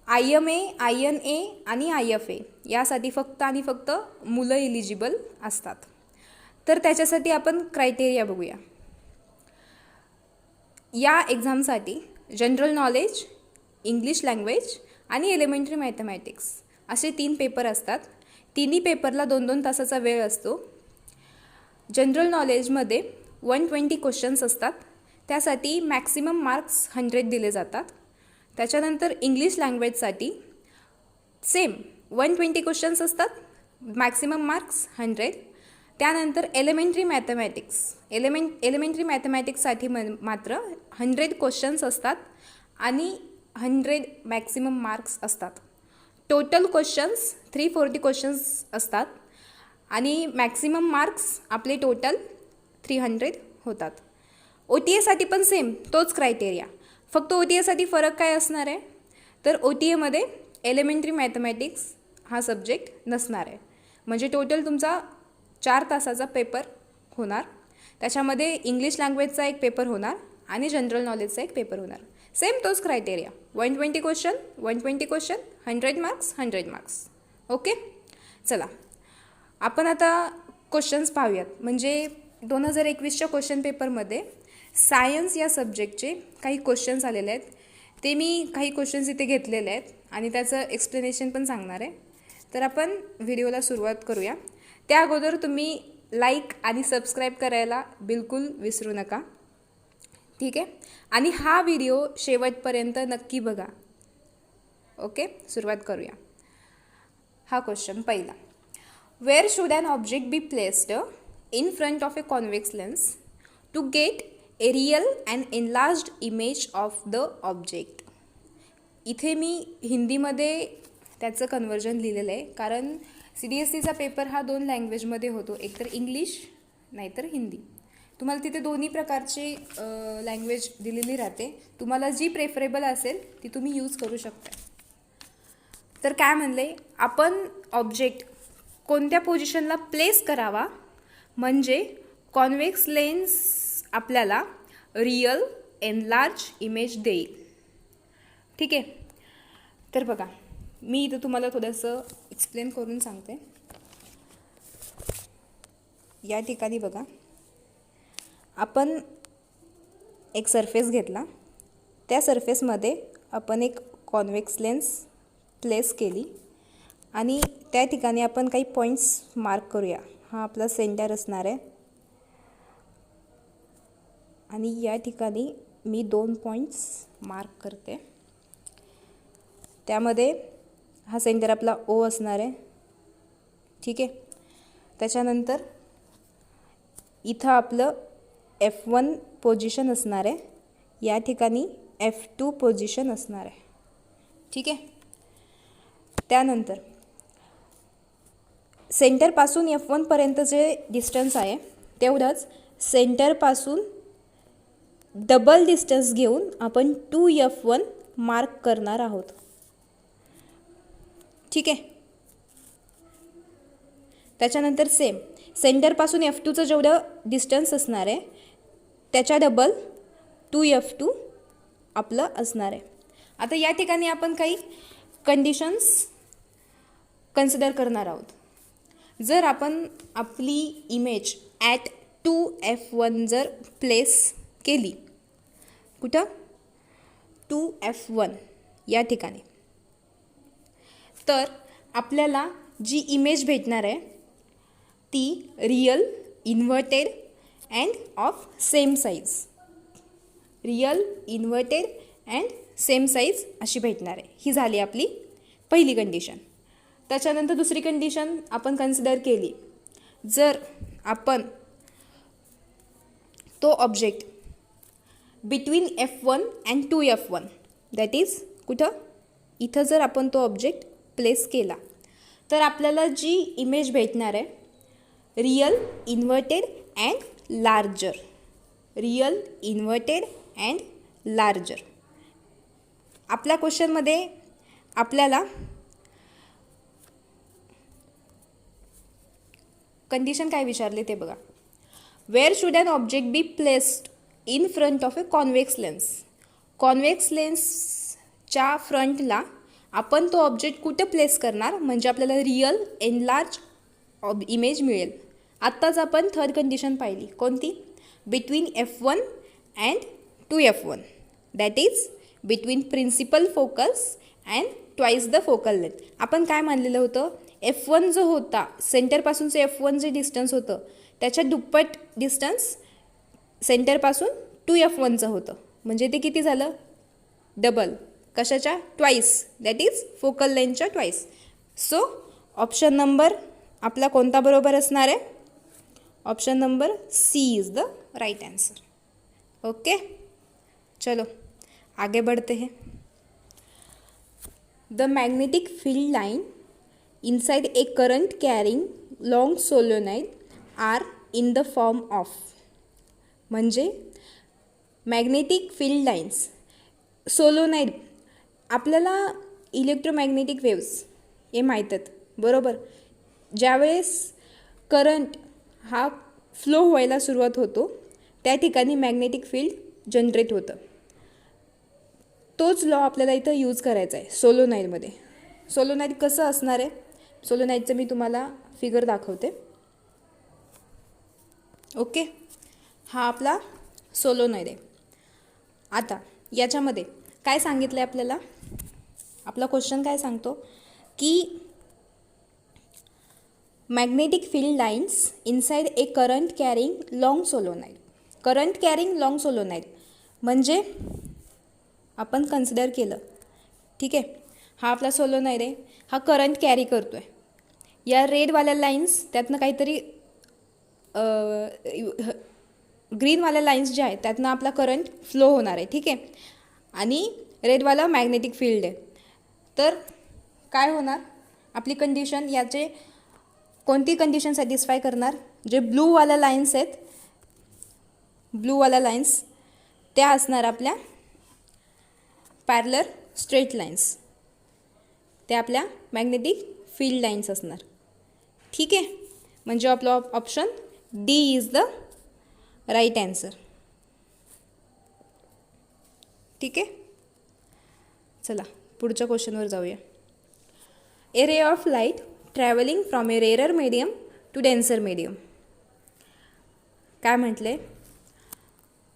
IMA, INA आणि IFA यासाठी फक्त आणि फक्त मुलं इलिजिबल असतात। तर त्याच्यासाठी आपण क्रायटेरिया बघूया। या एक्झामसाठी जनरल नॉलेज, इंग्लिश लँग्वेज आणि एलिमेंटरी मॅथमॅटिक्स असे 3 पेपर असतात। तिन्ही पेपरला 2-2 तासाचा वेळ असतो। जनरल नॉलेजमध्ये 120 क्वेश्चन्स असतात, त्यासाठी मॅक्सिमम मार्क्स 100 दिले जातात। त्याच्यानंतर इंग्लिश लँग्वेजसाठी सेम 120 क्वेश्चन्स असतात, मॅक्सिमम मार्क्स 100। त्यानंतर एलिमेंटरी मॅथमॅटिक्ससाठी मात्र 100 क्वेश्चन्स असतात आणि 100 मॅक्सिमम मार्क्स असतात। टोटल क्वेश्चन्स 340 क्वेश्चन्स असतात आणि मॅक्सिमम मार्क्स आपले टोटल 300 होतात। OTA पण सेम तोच क्रायटेरिया, फक्त OTA फरक काय असणार आहे? तर OTA एलिमेंटरी मॅथमॅटिक्स हा सब्जेक्ट नसणार आहे। म्हणजे टोटल तुमचा 4 तासाचा पेपर होणार। त्याच्यामध्ये इंग्लिश लँग्वेजचा एक पेपर होणार आणि जनरल नॉलेजचा एक पेपर होणार। सेम तोच criteria, 120 question 100 marks 100 marks. Okay, चला आपण आता क्वेश्चन्स पाहूयात। म्हणजे 2021च्या क्वेश्चन पेपरमध्ये सायन्स या सब्जेक्टचे काही क्वेश्चन्स आलेले आहेत। ते मी काही क्वेश्चन्स इथे घेतलेले आहेत आणि त्याचं एक्सप्लेनेशन पण सांगणार आहे। तर आपण व्हिडिओला सुरुवात करूया। त्या अगोदर तुम्ही लाईक आणि सबस्क्राइब करायला बिलकुल विसरू नका। ठीक आहे, आणि हा व्हिडिओ शेवटपर्यंत नक्की बघा। ओके, सुरुवात करूया। हा क्वेश्चन पहिला, where should an object be placed in front of a convex lens to get a real and enlarged image of the object. इथे मी हिंदीमध्ये त्याचं कन्वर्जन लिहिलेलं आहे, कारण CDSEचा पेपर हा 2 लँग्वेजमध्ये होतो, एकतर इंग्लिश नाहीतर हिंदी। तुम्हाला तिथे दोन्ही प्रकारची लँग्वेज दिलेली राहते, तुम्हाला जी प्रेफरेबल असेल ती तुम्ही यूज करू शकता। तर काय म्हणले, आपण ऑब्जेक्ट कोणत्या पोझिशनला प्लेस करावा म्हणजे कॉन्व्हेक्स लेन्स आपल्याला रियल एनलार्ज इमेज देईल। ठीक आहे, तर बघा मी इथं तुम्हाला थोडंसं एक्सप्लेन करून सांगते। या ठिकाणी बघा, आपण एक सरफेस घेतला, त्या सरफेसमध्ये आपण एक कॉन्व्हेक्स लेन्स प्लेस केली आणि त्या ठिकाणी आपण काही पॉईंट्स मार्क करूया. हा आपला सेंटर असणार आहे आणि या ठिकाणी मी 2 पॉईंट्स मार्क करते. त्यामध्ये हा सेंटर आपला ओ असणार आहे. ठीक आहे. त्याच्यानंतर इथं आपलं F1 पोझिशन असणार आहे, या ठिकाणी F2 पोझिशन असणार आहे. ठीक आहे. त्यानंतर सेंटरपासून F1 पर्यंत जे डिस्टन्स आहे तेवढंच सेंटरपासून डबल डिस्टन्स घेऊन आपण 2F1 मार्क करणार आहोत. ठीक आहे. त्याच्यानंतर सेम सेंटरपासून F2चं जेवढं डिस्टन्स असणार आहे त्याच्या डबल 2F2 आपलं असणार आहे. आता या ठिकाणी आपण काही कंडिशन्स कन्सिडर करणार आहोत. जर आपण आपली इमेज ॲट 2F1 जर प्लेस केली, कुठं 2F1 या ठिकाणी, तर आपल्याला जी इमेज भेटणार आहे ती real, inverted and of same size, real, inverted and same size अशी भेटणार आहे. ही झाली आपली पहिली कंडिशन. त्याच्यानंतर दुसरी कंडिशन आपण कन्सिडर केली, जर आपण तो object between F1 and 2F1 that is कुठं इथं जर आपण तो ऑब्जेक्ट प्लेस केला तर आपल्याला जी इमेज भेटणार आहे real, inverted and larger, real, inverted and larger. आपल्या क्वेश्चनमध्ये आपल्याला कंडिशन काय विचारले ते बघा. Where should an object be placed in front of a convex lens. Convex लेन्सच्या फ्रंटला आपण तो ऑब्जेक्ट कुठं प्लेस करणार म्हणजे आपल्याला रियल एनलार्ज इमेज मिळेल. आत्ताच आपण थर्ड कंडिशन पाहिली, कोणती? Between F1 and 2F1 that is between principal focus and twice the focal length. आपण काय मानलेलं होतं, F1 जो होता सेंटरपासूनचं F1 जे डिस्टन्स होतं त्याच्या दुप्पट डिस्टन्स सेंटरपासून 2F1चं होतं, म्हणजे ते किती झालं? डबल. कशाच्या? ट्वाईस, दॅट इज फोकल लेंथच्या ट्वाईस. सो ऑप्शन नंबर आपला कोणता बरोबर असणार आहे? Option number c is the right answer. Okay, चलो आगे बढ़ते हैं. The magnetic field line inside a current carrying long solenoid are in the form of. म्हणजे मॅग्नेटिक फील्ड लाईन्स, सोलोनाईड. आपल्याला इलेक्ट्रोमॅग्नेटिक वेव्स हे माहीत आहेत बरोबर. ज्यावेळेस करंट हा फ्लो व्हायला सुरुवात होतो त्या ठिकाणी मॅग्नेटिक फील्ड जनरेट होतं. तोच लॉ आपल्याला इथं यूज करायचा आहे सोलोनाईडमध्ये. सोलोनाईड कसं असणार आहे? सोलोनाईडचं मी तुम्हाला फिगर दाखवते. ओके, हा आपला सोलोनाईड आहे. आता याच्यामध्ये काय सांगितलं आहे आपल्याला? आपला क्वेश्चन काय सांगतो की magnetic field lines inside a current carrying long solenoid. Current carrying long solenoid म्हणजे आपण कन्सिडर केलं, ठीक आहे, हा आपला सोलोनाईड आहे, हा करंट कॅरी करतो आहे. या रेडवाल्या लाईन्स त्यातनं काहीतरी ग्रीनवाल्या लाईन्स ज्या आहेत त्यातनं आपला करंट फ्लो होणार आहे, ठीक आहे, आणि रेडवाला मॅग्नेटिक फील्ड आहे. तर काय होणार आपली कंडिशन? याचे कोणती कंडिशन सॅटिस्फाय करणार? जे ब्लूवाल्या लाईन्स आहेत, ब्लूवाल्या लाईन्स त्या असणार आपल्या पॅरलर स्ट्रेट लाईन्स, त्या आपल्या मॅग्नेटिक फील्ड लाईन्स असणार, ठीक आहे. म्हणजे आपला option d is the right answer, ठीक आहे. चला पुढच्या क्वेश्चनवर जाऊया. A ray of light travelling from a rare medium to denser medium. काय म्हटले?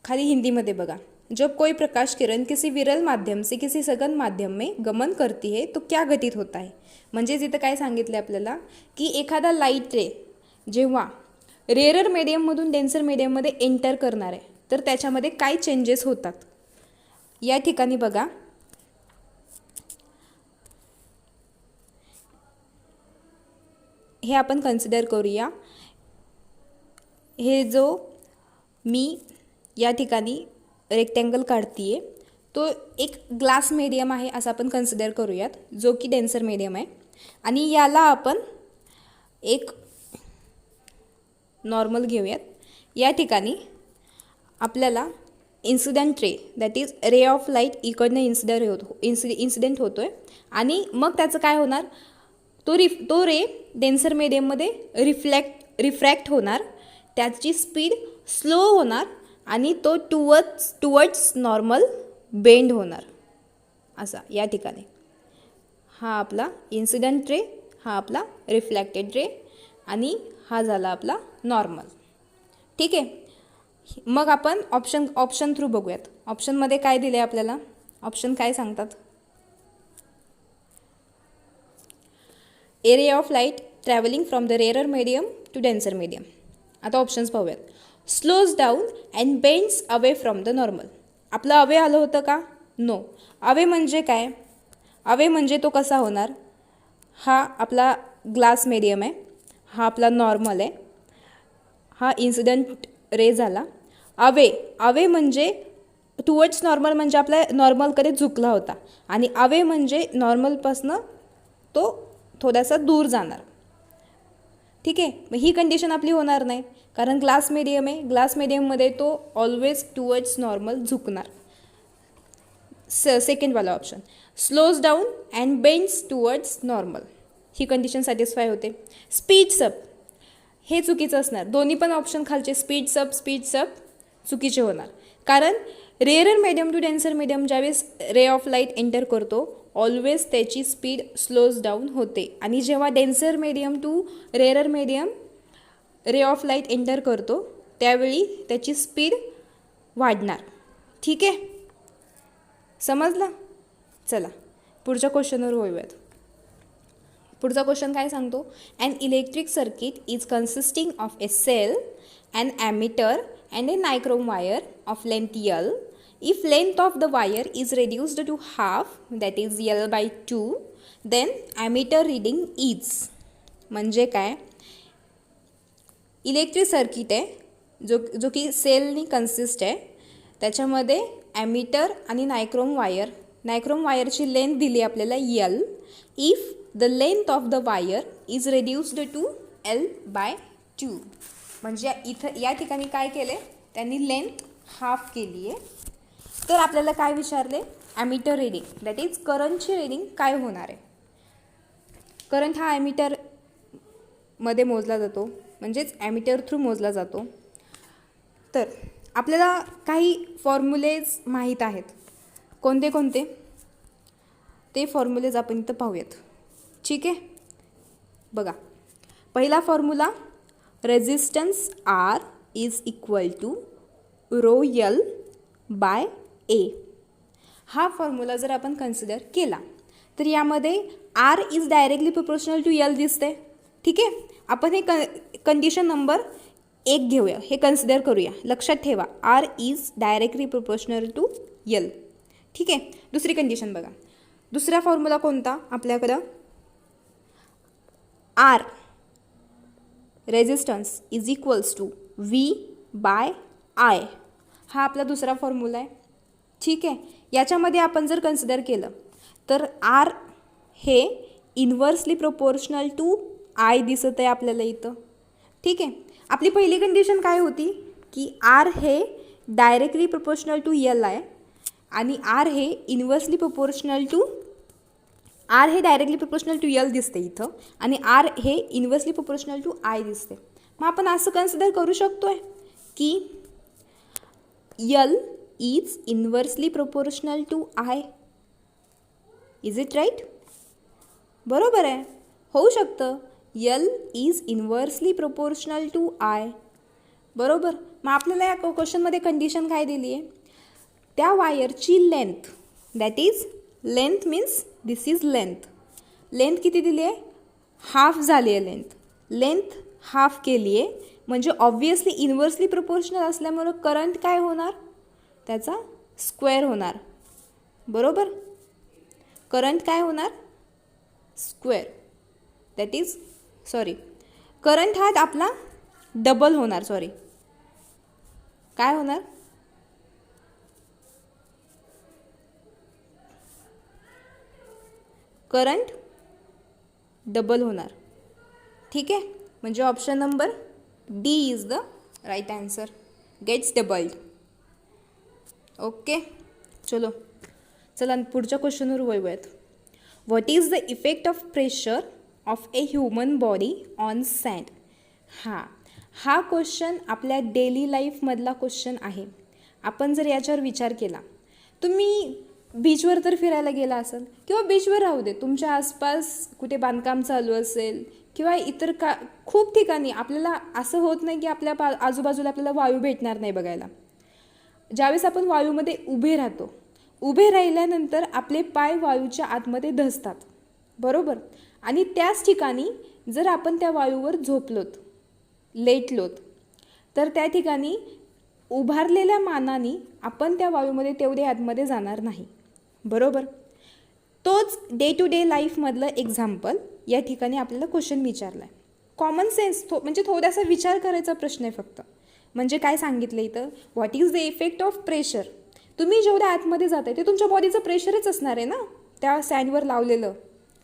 खाली हिंदीमध्ये बघा, जब कोई प्रकाश किरण किसी विरल माध्यम से किसी सघन माध्यम में गमन करती है तो क्या घटित होता है. म्हणजे इथं काय सांगितलं आपल्याला की एखादा लाईट रे जेव्हा रेअरर मीडियममधून डेन्सर मीडियममध्ये एंटर करणार आहे तर त्याच्यामध्ये काय चेंजेस होतात. या ठिकाणी बघा, हे आपण कन्सिडर करूया. हे जो मी या ठिकाणी रेक्टँगल काढतीये तो एक ग्लास मीडियम आहे असं आपण कन्सिडर करूयात, जो की डेन्सर मीडियम आहे. आणि याला आपण एक नॉर्मल घेऊयात. या ठिकाणी आपल्याला incident ray, that is ray of light इकडनं इन्सिडेंट होतो आहे आणि मग त्याचं काय होणार, तो रे डेन्सर मीडियममध्ये रिफ्रॅक्ट होणार, त्याची स्पीड स्लो होणार आणि तो टुवर्ड्स नॉर्मल बेंड होणार असा. या ठिकाणी हा आपला इन्सिडेंट रे, हा आपला रिफ्लेक्टेड रे आणि हा झाला आपला नॉर्मल. ठीक आहे. मग आपण ऑप्शन थ्रू बघूयात. ऑप्शनमध्ये काय दिले आपल्याला, ऑप्शन काय सांगतात. A ray of light travelling from the rarer medium to denser medium. आता ऑप्शन्स पाहूयात. Slows down and bends away from the normal. आपलं अवे आलं होतं का, नो. अवे म्हणजे काय, अवे म्हणजे तो कसा होणार, हा आपला ग्लास मीडियम आहे, हा आपला नॉर्मल आहे, हा इन्सिडेंट रे झाला. अवे म्हणजे टुवर्ड्स नॉर्मल म्हणजे आपल्या नॉर्मलकडे झुकला होता आणि अवे म्हणजे नॉर्मलपासनं तो थोडासा दूर जाणार. ठीक आहे. मग ही कंडिशन आपली होणार नाही कारण ग्लास मीडियम आहे, ग्लास मीडियममध्ये तो ऑलवेज टुवर्ड्स नॉर्मल झुकणार. सेकंडवाला option, slows down and bends towards normal, ही कंडिशन सॅटिस्फाय होते. स्पीड्स अप हे चुकीचं असणार. दोन्ही पण ऑप्शन खालचे स्पीड्स अप चुकीचे होणार कारण rarer medium to denser medium ज्यावेळेस रे ऑफ लाईट एंटर करतो ऑलवेज त्याची स्पीड स्लोज डाऊन होते आणि जेव्हा denser medium to rarer medium ray of light enter करतो त्यावेळी त्याची स्पीड वाढणार. ठीक आहे, समजलं. चला पुढच्या क्वेश्चनवर होऊयात. पुढचा क्वेश्चन काय सांगतो, an electric circuit is consisting of a cell, an ammeter and a nichrome wire of length L. If length of the wire is reduced to half, that is L/2, then ammeter reading is. म्हणजे काय, इलेक्ट्रिक सर्किट आहे जो की सेलनी कन्सिस्ट आहे, त्याच्यामध्ये ॲमिटर आणि नायक्रोम वायरची लेंथ दिली आपल्याला L. If the length of the wire is reduced to L/2. म्हणजे इथं या ठिकाणी काय केले त्यांनी, लेंथ हाफ केली आहे. तर आपल्याला काय विचारले, ॲमिटर रीडिंग दॅट इज करंटची रीडिंग काय होणार आहे. करंट हा ॲमिटरमध्ये मोजला जातो, म्हणजेच ॲमिटर थ्रू मोजला जातो. तर आपल्याला काही फॉर्म्युलेज माहीत आहेत. कोणते कोणते ते फॉर्म्युलेज आपण इथं पाहूयात. ठीक आहे, बघा. पहिला formula, resistance R is equal to rho L by A. हा फॉर्म्युला जर आपण कन्सिडर केला तर यामध्ये R is directly proportional to L दिसते. ठीक आहे, आपण हे कंडिशन नंबर 1 घेऊया, हे कन्सिडर करूया. लक्षात ठेवा, R is directly proportional to L. ठीक आहे. दुसरी कंडिशन बघा. दुसरा फॉर्म्युला कोणता आपल्याकडं, R resistance is equals to V by I. हा आपला दुसरा फॉर्म्युला आहे. ठीक आहे, याच्यामध्ये आपण जर कन्सिडर केलं तर R हे इन्व्हर्सली प्रोपोर्शनल टू I दिसत आहे आपल्याला इथं. ठीक आहे, आपली पहिली कंडिशन काय होती की R हे डायरेक्टली प्रोपोर्शनल टू L आहे आणि R हे इन्व्हर्सली प्रोपोर्शनल टू L दिसते इथं आणि R हे इन्व्हर्सली प्रोपोर्शनल टू I दिसते. मग आपण असं कन्सिडर करू शकतो आहे की L is inversely proportional to I. Is it right? बरोबर आहे, होऊ शकतं. L is inversely proportional to I. बरोबर. मग आपल्याला या क्वेश्चनमध्ये कंडिशन काय दिली आहे, त्या वायरची length, that is length means this is length, length किती दिली आहे, हाफ झाली आहे लेंथ हाफ केली आहे, म्हणजे ऑब्वियसली इन्व्हर्सली प्रोपोर्शनल असल्यामुळं करंट काय होणार, त्याचा स्क्वेअर होणार. बरोबर. करंट काय होणार, स्क्वेअर, दॅट इज करंट हा आपला डबल होणार. काय होणार, करंट डबल होणार. ठीक आहे. म्हणजे option number D is the right answer, gets doubled. Okay. चला पुढच्या क्वेश्चनवर वळूयात. What is the effect of pressure of a human body on sand. हा क्वेश्चन आपल्या डेली लाईफमधला क्वेश्चन आहे. आपण जर याच्यावर विचार केला, तुम्ही बीचवर तर फिरायला गेला असाल, किंवा बीचवर राहू दे, तुमच्या आसपास कुठे बांधकाम चालू असेल किंवा इतर खूप ठिकाणी आपल्याला असं होत नाही की आपल्या आजूबाजूला आपल्याला वायू भेटणार नाही बघायला. ज्यावेळेस आपण वायूमध्ये उभे राहतो, उभे राहिल्यानंतर आपले पाय वायूच्या आतमध्ये धसतात. बरोबर. आणि त्याच ठिकाणी जर आपण त्या वायूवर झोपलोत, लेटलोत, तर त्या ठिकाणी उभारलेल्या मानाने आपण त्या वायूमध्ये तेवढे आतमध्ये जाणार नाही. बरोबर. तोच डे टू डे लाईफमधलं एक्झाम्पल या ठिकाणी आपल्याला क्वेश्चन विचारला आहे. कॉमन सेन्स म्हणजे थोडासा विचार करायचा प्रश्न आहे फक्त. म्हणजे काय सांगितलं इथं, what is the effect of pressure. तुम्ही जेवढ्या आतमध्ये जात आहे ते तुमच्या बॉडीचं प्रेशरच असणार आहे ना, त्या सँडवर लावलेलं.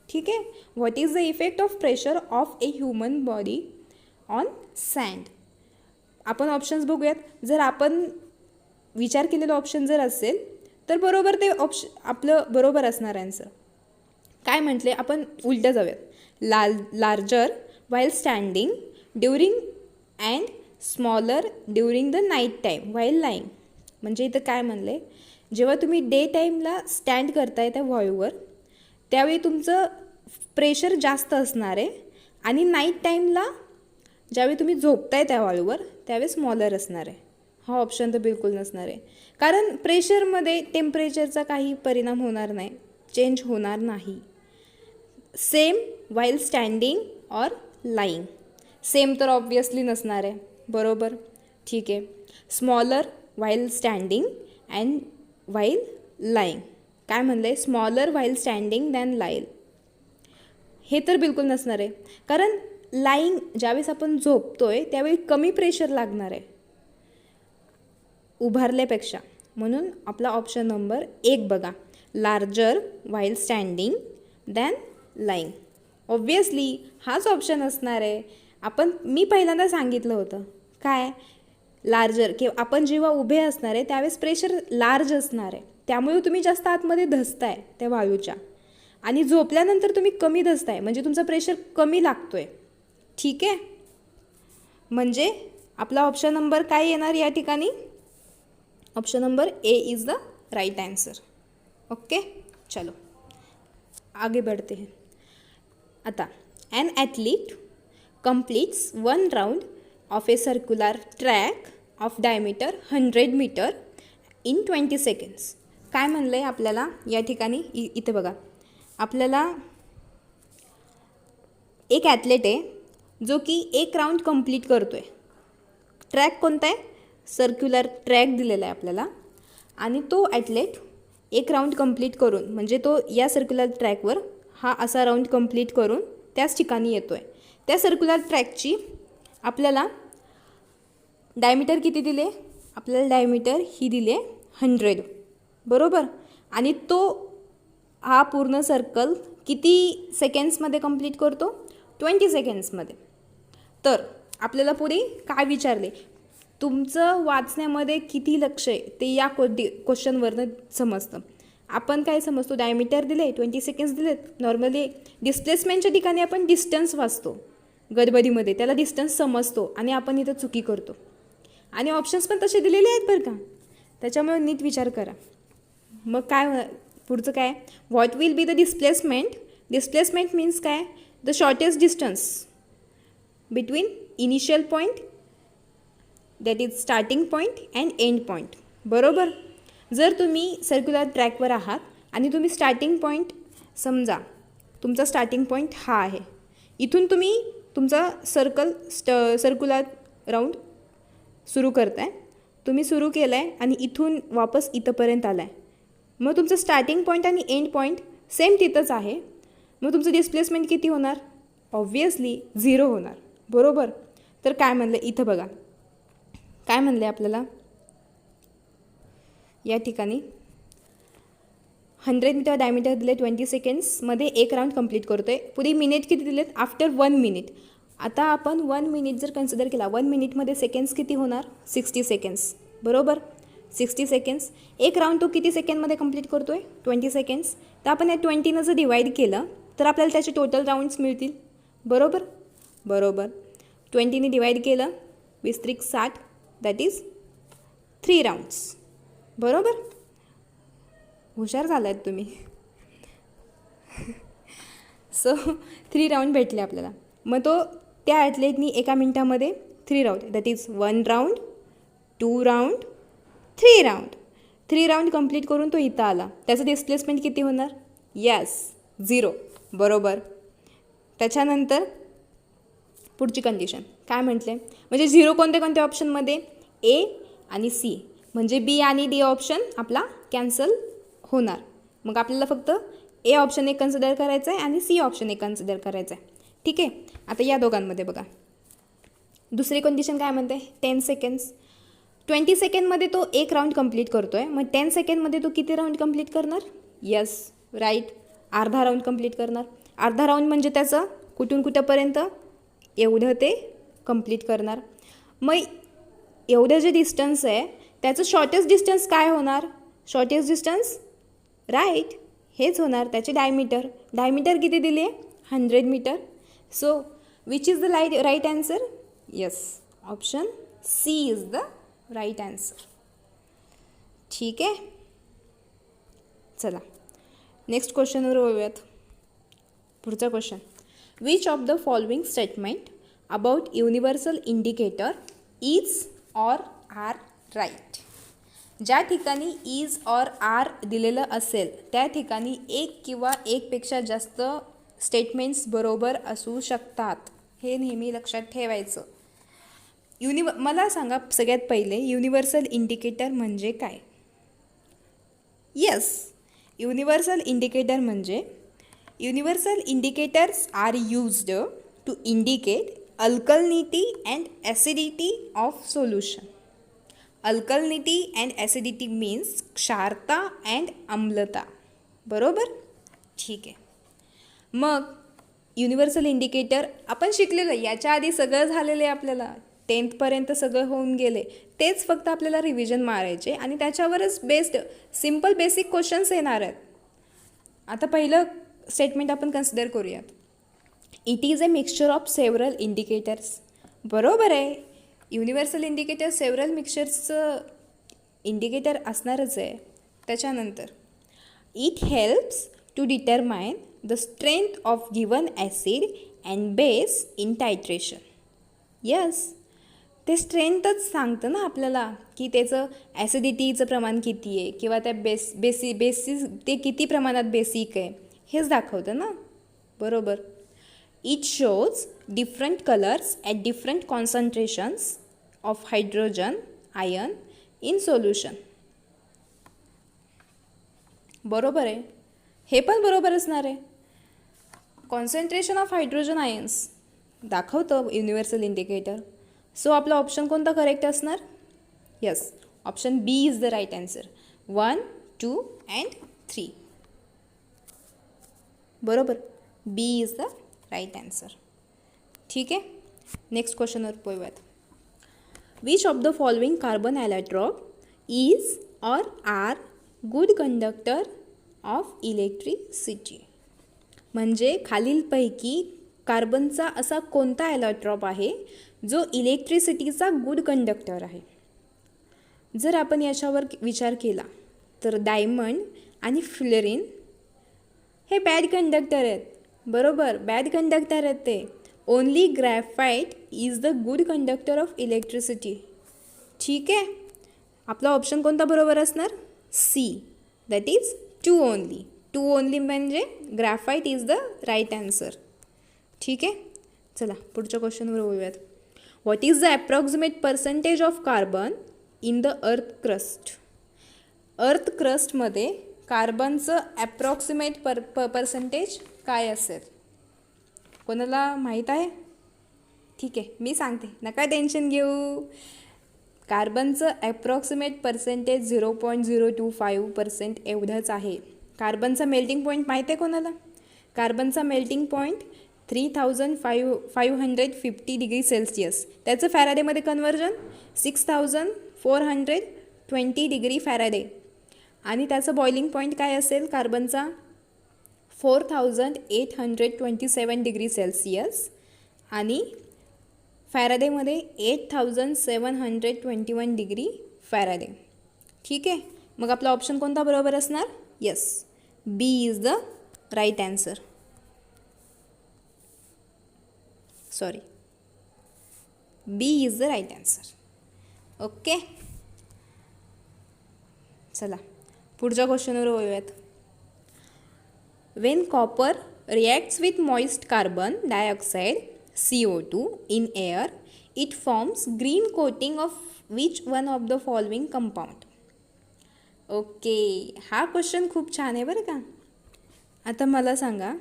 ठीक आहे. What is the effect of pressure of a human body on sand. आपण ऑप्शन्स बघूयात. जर आपण विचार केलेलं ऑप्शन जर असेल तर बरोबर ते आपलं बरोबर असणार आन्सर. काय म्हटले, आपण उलटं जाऊयात. Larger while standing during and smaller during the night time while lying. म्हणजे इथं काय म्हणले, जेव्हा तुम्ही डे टाईमला स्टँड करताय त्या वायूवर, त्यावेळी तुमचं प्रेशर जास्त असणार आहे, आणि नाईट टाईमला ज्यावेळी तुम्ही झोपताय त्या वायूवर त्यावेळी स्मॉलर असणार आहे. हा ऑप्शन तर बिलकुल नसणार आहे, कारण प्रेशरमध्ये टेम्परेचरचा काही परिणाम होणार नाही, चेंज होणार नाही. Same while standing or lying, same तर ऑब्वियसली नसणार आहे. बरोबर. ठीक आहे. Smaller while standing and while lying. काय म्हणलं आहे, स्मॉलर व्हाईल स्टँडिंग दॅन लाईल, हे तर बिलकुल नसणार आहे, कारण लाईंग ज्यावेळेस आपण झोपतोय त्यावेळी कमी प्रेशर लागणार आहे उभारल्यापेक्षा. म्हणून आपला ऑप्शन नंबर 1 बघा, larger while standing than lying. Obviously हाच ऑप्शन असणार आहे. मी पहिल्यांदा सांगितलं होतं काय, लार्जर की आपण जेव्हा उभे असणार आहे त्यावेळेस प्रेशर लार्ज असणार आहे, त्यामुळे तुम्ही जास्त आतमध्ये धसताय त्या वायूच्या, आणि झोपल्यानंतर तुम्ही कमी धसताय, म्हणजे तुमचं प्रेशर कमी लागतोय. ठीक आहे. म्हणजे आपला ऑप्शन नंबर काय येणार या ठिकाणी, option number A is the right answer. Okay. चलो आगे बढ़ते हैं. आता N athlete completes one round of a circular track of diameter 100 meter in 20 seconds. काय म्हणलं आहे आपल्याला या ठिकाणी, इथे बघा, आपल्याला एक ॲथलेट आहे जो की एक राऊंड कंप्लीट करतो आहे. ट्रॅक कोणता आहे, सर्क्युलर ट्रॅक दिलेला आहे आपल्याला, आणि तो ॲथलेट एक राऊंड कंप्लीट करून, म्हणजे तो या सर्क्युलर ट्रॅकवर हा असा राऊंड कंप्लीट करून त्याच ठिकाणी येतो आहे. त्या सर्क्युलर ट्रॅकची आपल्याला डायमीटर किती दिले, आपल्याला डायमीटर ही दिले 100. बरोबर. आणि तो हा पूर्ण सर्कल किती सेकंड्समध्ये कंप्लीट करतो, 20 सेकंड्समध्ये. तर आपल्याला पुढे काय विचारले, तुमचं वाचण्यामध्ये किती लक्ष आहे ते या क्वेश्चनवरनं समजतं. आपण काय समजतो, डायमीटर दिले, 20 सेकंड्स दिलेत. नॉर्मली डिस्प्लेसमेंटच्या ठिकाणी आपण डिस्टन्स वाचतो गडबडीमध्ये, त्याला डिस्टन्स समजतो आणि आपण इथं चुकी करतो. आणि ऑप्शन्स पण तसे दिलेले आहेत बरं का, त्याच्यामुळे नीट विचार करा. मग काय पुढचं काय, what will be the displacement. Displacement means काय, the shortest distance between initial point that is starting point and end point. बरोबर. जर तुम्ही सर्क्युलर ट्रॅकवर आहात आणि तुम्ही स्टार्टिंग पॉईंट, समजा तुमचा स्टार्टिंग पॉईंट हा आहे, इथून तुम्ही तुमचा सर्क्युलर राऊंड सुरू करताय. तुम्ही सुरू केलं आहे आणि इथून वापस इथंपर्यंत आला आहे. मग तुमचं स्टार्टिंग पॉईंट आणि एंड पॉईंट सेम तिथंच आहे. मग तुमचं डिस्प्लेसमेंट किती होणार? ऑब्वियसली 0 होणार. बरोबर. तर काय म्हणलं इथं बघा, काय म्हणलं आहे आपल्याला या ठिकाणी 100 मीटर डायमीटर दिले 20 सेकंड्समध्ये एक राऊंड कंप्लीट करतो आहे. पुढे मिनिट किती दिलेत? After 1 minute. आता आपण 1 मिनिट जर कन्सिडर केला, 1 मिनिटमध्ये सेकंड्स किती होणार? 60 सेकंड्स. बरोबर. 60 सेकंड्स. एक राऊंड तो किती सेकंडमध्ये कंप्लीट करतो आहे? 20 सेकंड्स. तर आपण या 20नं जर डिवाईड केलं तर आपल्याला त्याचे टोटल राऊंड्स मिळतील. बरोबर. बरोबर. 20ने डिवाईड केलं 20×60 दॅट इज 3 राऊंड्स. बरोबर. हुशार झाला आहेत तुम्ही. सो 3 राऊंड भेटले आपल्याला. मग तो त्या ॲथलेटनी एका मिनटामध्ये 3 round that is 1 round, 2 round, 3 round. 3 round complete करून तो इथं आला. त्याचं डिस्प्लेसमेंट किती होणार? यस 0. बरोबर. त्याच्यानंतर पुढची कंडिशन काय म्हटले? म्हणजे 0 कोणत्या कोणत्या ऑप्शनमध्ये? ए आणि सी. म्हणजे बी आणि डी ऑप्शन आपला कॅन्सल होणार. मग आपल्याला फक्त ए ऑप्शन एक कन्सिडर करायचं आहे आणि सी ऑप्शन एक कन्सिडर करायचं आहे. ठीक आहे. आता या दोघांमध्ये बघा दुसरी कंडिशन काय म्हणते? 10 सेकंड्स. 20 सेकंडमध्ये तो एक राऊंड कंप्लीट करतो आहे. मग 10 सेकंडमध्ये तो किती राऊंड कंप्लीट करणार? यस राईट, अर्धा राऊंड कंप्लीट करणार. अर्धा राऊंड म्हणजे त्याचं कुठून कुठंपर्यंत? एवढं ते कंप्लीट करणार. मग एवढं जे डिस्टन्स आहे त्याचं शॉर्टेस्ट डिस्टन्स काय होणार? शॉर्टेस्ट डिस्टन्स राईट हेच होणार. त्याचे डायमीटर किती दिले? 100 metre. So which is the right answer? Yes option C is the right answer. ठीक आहे. चला नेक्स्ट क्वेश्चनवर वळूयात. पुढचा question. Which of the following statement about universal indicator is or are right? ज्या ठिकाणी इज ऑर आर दिलेलं असेल त्या ठिकाणी एक किंवा एकपेक्षा जास्त स्टेटमेंट्स बरोबर असू शकतात. हे नेहमी लक्षात ठेवायचं. मला सांगा सगळ्यात पहिले युनिव्हर्सल इंडिकेटर म्हणजे काय? येस, युनिव्हर्सल इंडिकेटर म्हणजे universal indicators are used to indicate alkalinity and acidity of solution. Alkalinity and acidity means क्षारता अँड आम्लता. बरोबर. ठीक आहे. मग युनिव्हर्सल इंडिकेटर आपण शिकलेलं, याच्या आधी सगळं झालेलं आहे आपल्याला, 10th पर्यंत सगळं होऊन गेले. तेच फक्त आपल्याला रिव्हिजन मारायचे आणि त्याच्यावरच बेस्ड सिम्पल बेसिक क्वेश्चन्स येणार आहेत. आता पहिलं स्टेटमेंट आपण कन्सिडर करूयात. It is a mixture of several indicators. बरोबर आहे. युनिव्हर्सल इंडिकेटर सेव्हरल मिक्सचरचं इंडिकेटर असणारच आहे. त्याच्यानंतर it helps to determine the strength of given acid and base in titration. Yes, ते स्ट्रेंथच सांगतं ना आपल्याला की त्याचं ॲसिडिटीचं प्रमाण किती आहे किंवा त्या बेसिस ते किती प्रमाणात बेसिक आहे हेच दाखवतं ना. बरोबर. It shows different colours at different concentrations of hydrogen ion in solution. बरोबर आहे. हे पण बरोबर असणार आहे. कॉन्सन्ट्रेशन ऑफ हायड्रोजन आयन्स दाखवतं युनिव्हर्सल इंडिकेटर. सो आपला ऑप्शन कोणता करेक्ट असणार? Yes, option b is the right answer. 1, 2 and 3. बरोबर. B is the right answer. ठीक आहे. नेक्स्ट क्वेश्चनवर पोहूयात. Which of the following carbon allotrope is or are good conductor of electricity. म्हणजे खालीलपैकी कार्बनचा असा कोणता ॲलॅट्रॉप आहे जो इलेक्ट्रिसिटीचा गुड कंडक्टर आहे? जर आपण याच्यावर विचार केला तर डायमंड आणि फ्लोरीन हे बॅड कंडक्टर आहेत. बरोबर, बॅड कंडक्टर आहेत ते. Only graphite is the good conductor of electricity. ठीक आहे. आपला ऑप्शन कोणता बरोबर असणार? C, that is 2 only. 2 only म्हणजे graphite is the right answer. ठीक आहे. चला पुढच्या क्वेश्चनवर बोलूयात. What is the approximate percentage of carbon in the earth crust? Earth क्रस्टमध्ये कार्बनचं ॲप्रॉक्सिमेट पर्सेंटेज काय असेल? कोणाला माहीत आहे? ठीक आहे, मी सांगते, नका टेन्शन घेऊ. कार्बनचं ॲप्रॉक्सिमेट पर्सेंटेज 0.025% एवढंच आहे. कार्बनचा मेल्टिंग पॉईंट माहीत आहे कोणाला? कार्बनचा मेल्टिंग पॉईंट 3550 डिग्री सेल्सिअस. त्याचं फॅराडेमध्ये कन्वर्जन 6420 डिग्री फॅराडे. आणि त्याचं बॉइलिंग पॉईंट काय असेल कार्बनचा? 4827 डिग्री सेल्सिअस. आणि फॅराडेमध्ये 8721 डिग्री फॅराडे. ठीक आहे. मग आपला ऑप्शन कोणता बरोबर असणार? Yes, B is the right answer. Sorry, B is the right answer. Okay. चला पुढच्या क्वेश्चनवर बोलूयात. When copper reacts with moist carbon dioxide CO2 in air, it forms green coating of which one of the following compound? Okay, हा क्वेश्चन खूप छान आहे बरं का. आता मला सांगा,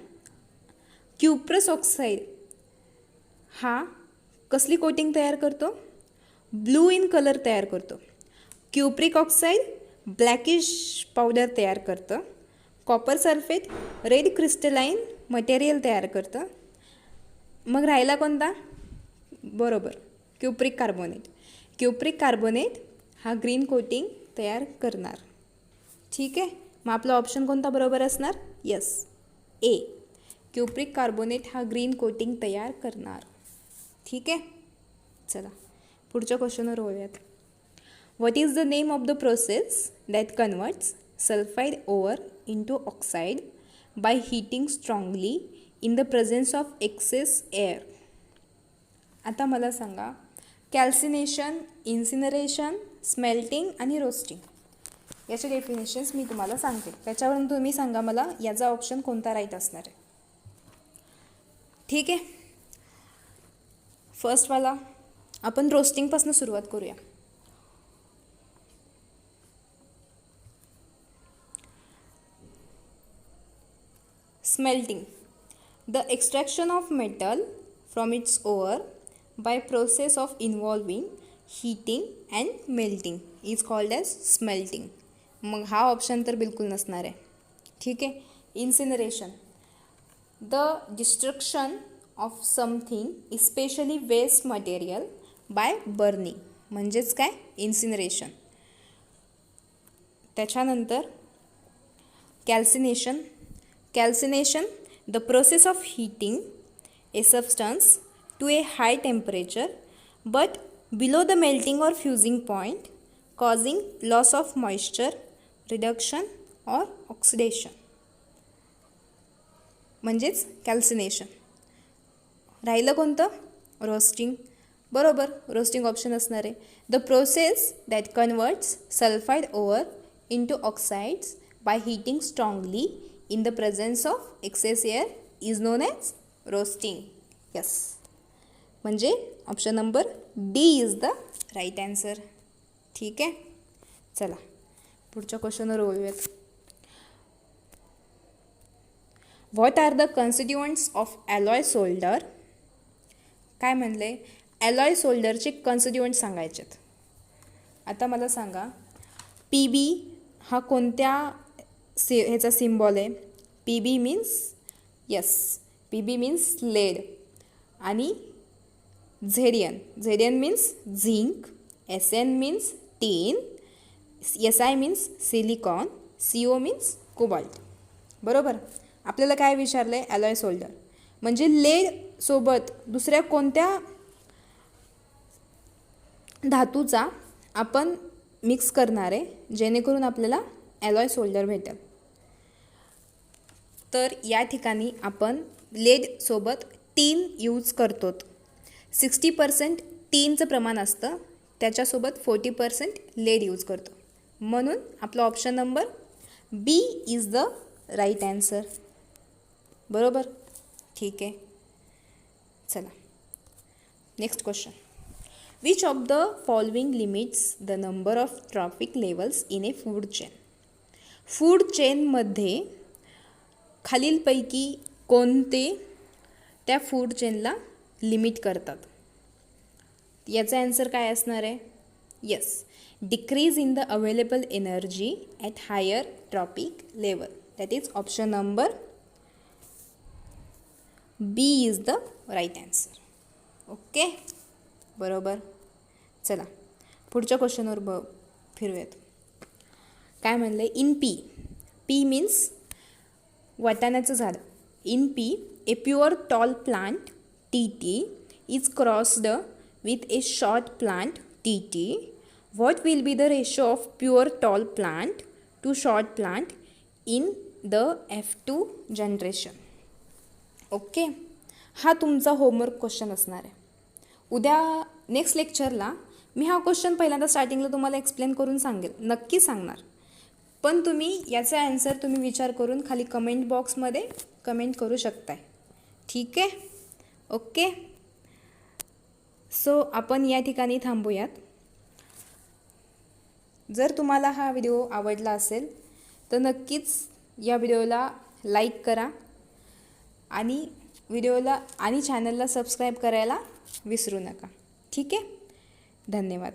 क्युप्रस ऑक्साईड हा कसली कोटिंग तयार करतो? ब्लू इन कलर तयार करतो. क्युप्रिक ऑक्साईड ब्लॅकिश पावडर तयार करतं. Copper sulphate red crystalline material तयार करतं. मग राहिला कोणता? बरोबर, क्युप्रिक कार्बोनेट. क्युप्रिक कार्बोनेट हा ग्रीन कोटिंग तयार करणार. ठीक आहे. मग आपला ऑप्शन कोणता बरोबर असणार? यस, ए, क्युप्रिक कार्बोनेट हा ग्रीन कोटिंग तयार करणार. ठीक आहे. चला पुढच्या क्वेश्चनवर बोलूयात. What is the name of the process that converts sulphide ore into oxide by heating strongly in the presence of excess air? आता मला सांगा, कॅल्सिनेशन, इन्सिनरेशन, स्मेल्टिंग आणि रोस्टिंग याचे डेफिनेशन्स मी तुम्हाला सांगते. त्याच्यावरून तुम्ही सांगा मला याचा ऑप्शन कोणता राईट असणार आहे. ठीक आहे. फर्स्टवाला आपण रोस्टिंगपासून सुरुवात करूया. Smelting, the extraction of metal from its ore by process of involving heating and melting is called as smelting. मग हा ऑप्शन तर बिलकुल नसणार आहे. ठीक आहे. Incineration, the destruction of something especially waste material by burning म्हणजेच काय? इन्सिनरेशन. त्याच्यानंतर calcination. Calcination, the process of heating a substance to a high temperature but below the melting or fusing point, causing loss of moisture, reduction or oxidation म्हणजेच कॅल्सिनेशन. राहिलं कोणतं? रोस्टिंग. बरोबर, रोस्टिंग ऑप्शन असणार आहे. The process that converts sulphide ore into oxides by heating strongly in the presence of excess air is known as roasting. Yes, म्हणजे option number D is the right answer. ठीक आहे. चला पुढच्या क्वेश्चनवर बोलूयात. What are the constituents of alloy solder? काय म्हणले? ॲलॉय सोल्डरचे कन्स्टिट्युएंट सांगायचेत. आता मला सांगा, पी बी हा कोणत्या ह्याचा सिम्बॉल आहे? P B means, yes, P B means lead. आणि Z N means zinc. S N means tin. S I means silicon. C O means cobalt. बरोबर. आपल्याला काय विचारलं आहे? ॲलॉय सोल्डर म्हणजे लेडसोबत दुसऱ्या कोणत्या धातूचा आपण मिक्स करणार आहे जेणेकरून आपल्याला ॲलॉय सोल्डर भेटेल. तर या ठिकाणी आपण लेडसोबत टीन यूज करतो. 60% टीनचं प्रमाण असतं. त्याच्यासोबत 40% लेड यूज करतो. म्हणून आपला option number B is the right answer. बरोबर. ठीक आहे. चला next question. Which of the following limits the number of trophic levels in a food chain. Food चेनमध्ये खालीलपैकी कोणते त्या फूड चेनला लिमिट करतात. याचा आन्सर काय असणार आहे. Yes, decrease in the available energy at higher trophic level. That is option number B is the right answer. Okay. बरोबर. चला पुढच्या क्वेश्चनवर फिरूयात. काय म्हणलं. In pea. पी मीन्स वाटाण्याचं झाड. In pea a pure tall plant T T is crossed with a short plant TT, what will be the ratio of pure tall plant to short plant in the F2 generation. Okay. हा तुमचा होमवर्क क्वेश्चन असणार आहे. उद्या नेक्स्ट लेक्चरला मी हा क्वेश्चन पहिल्यांदा स्टार्टिंगला तुम्हाला एक्सप्लेन करून सांगेल, नक्की सांगणार. पण तुम्ही याचा आन्सर तुम्ही विचार करून खाली कमेंट बॉक्समध्ये कमेंट करू शकताय. ठीक आहे. ओके. सो आपण या ठिकाणी थांबूयात. जर तुम्हाला हा व्हिडिओ आवडला असेल तर नक्कीच या व्हिडिओला लाईक करा आणि चॅनलला सबस्क्राईब करायला विसरू नका. ठीक आहे. धन्यवाद.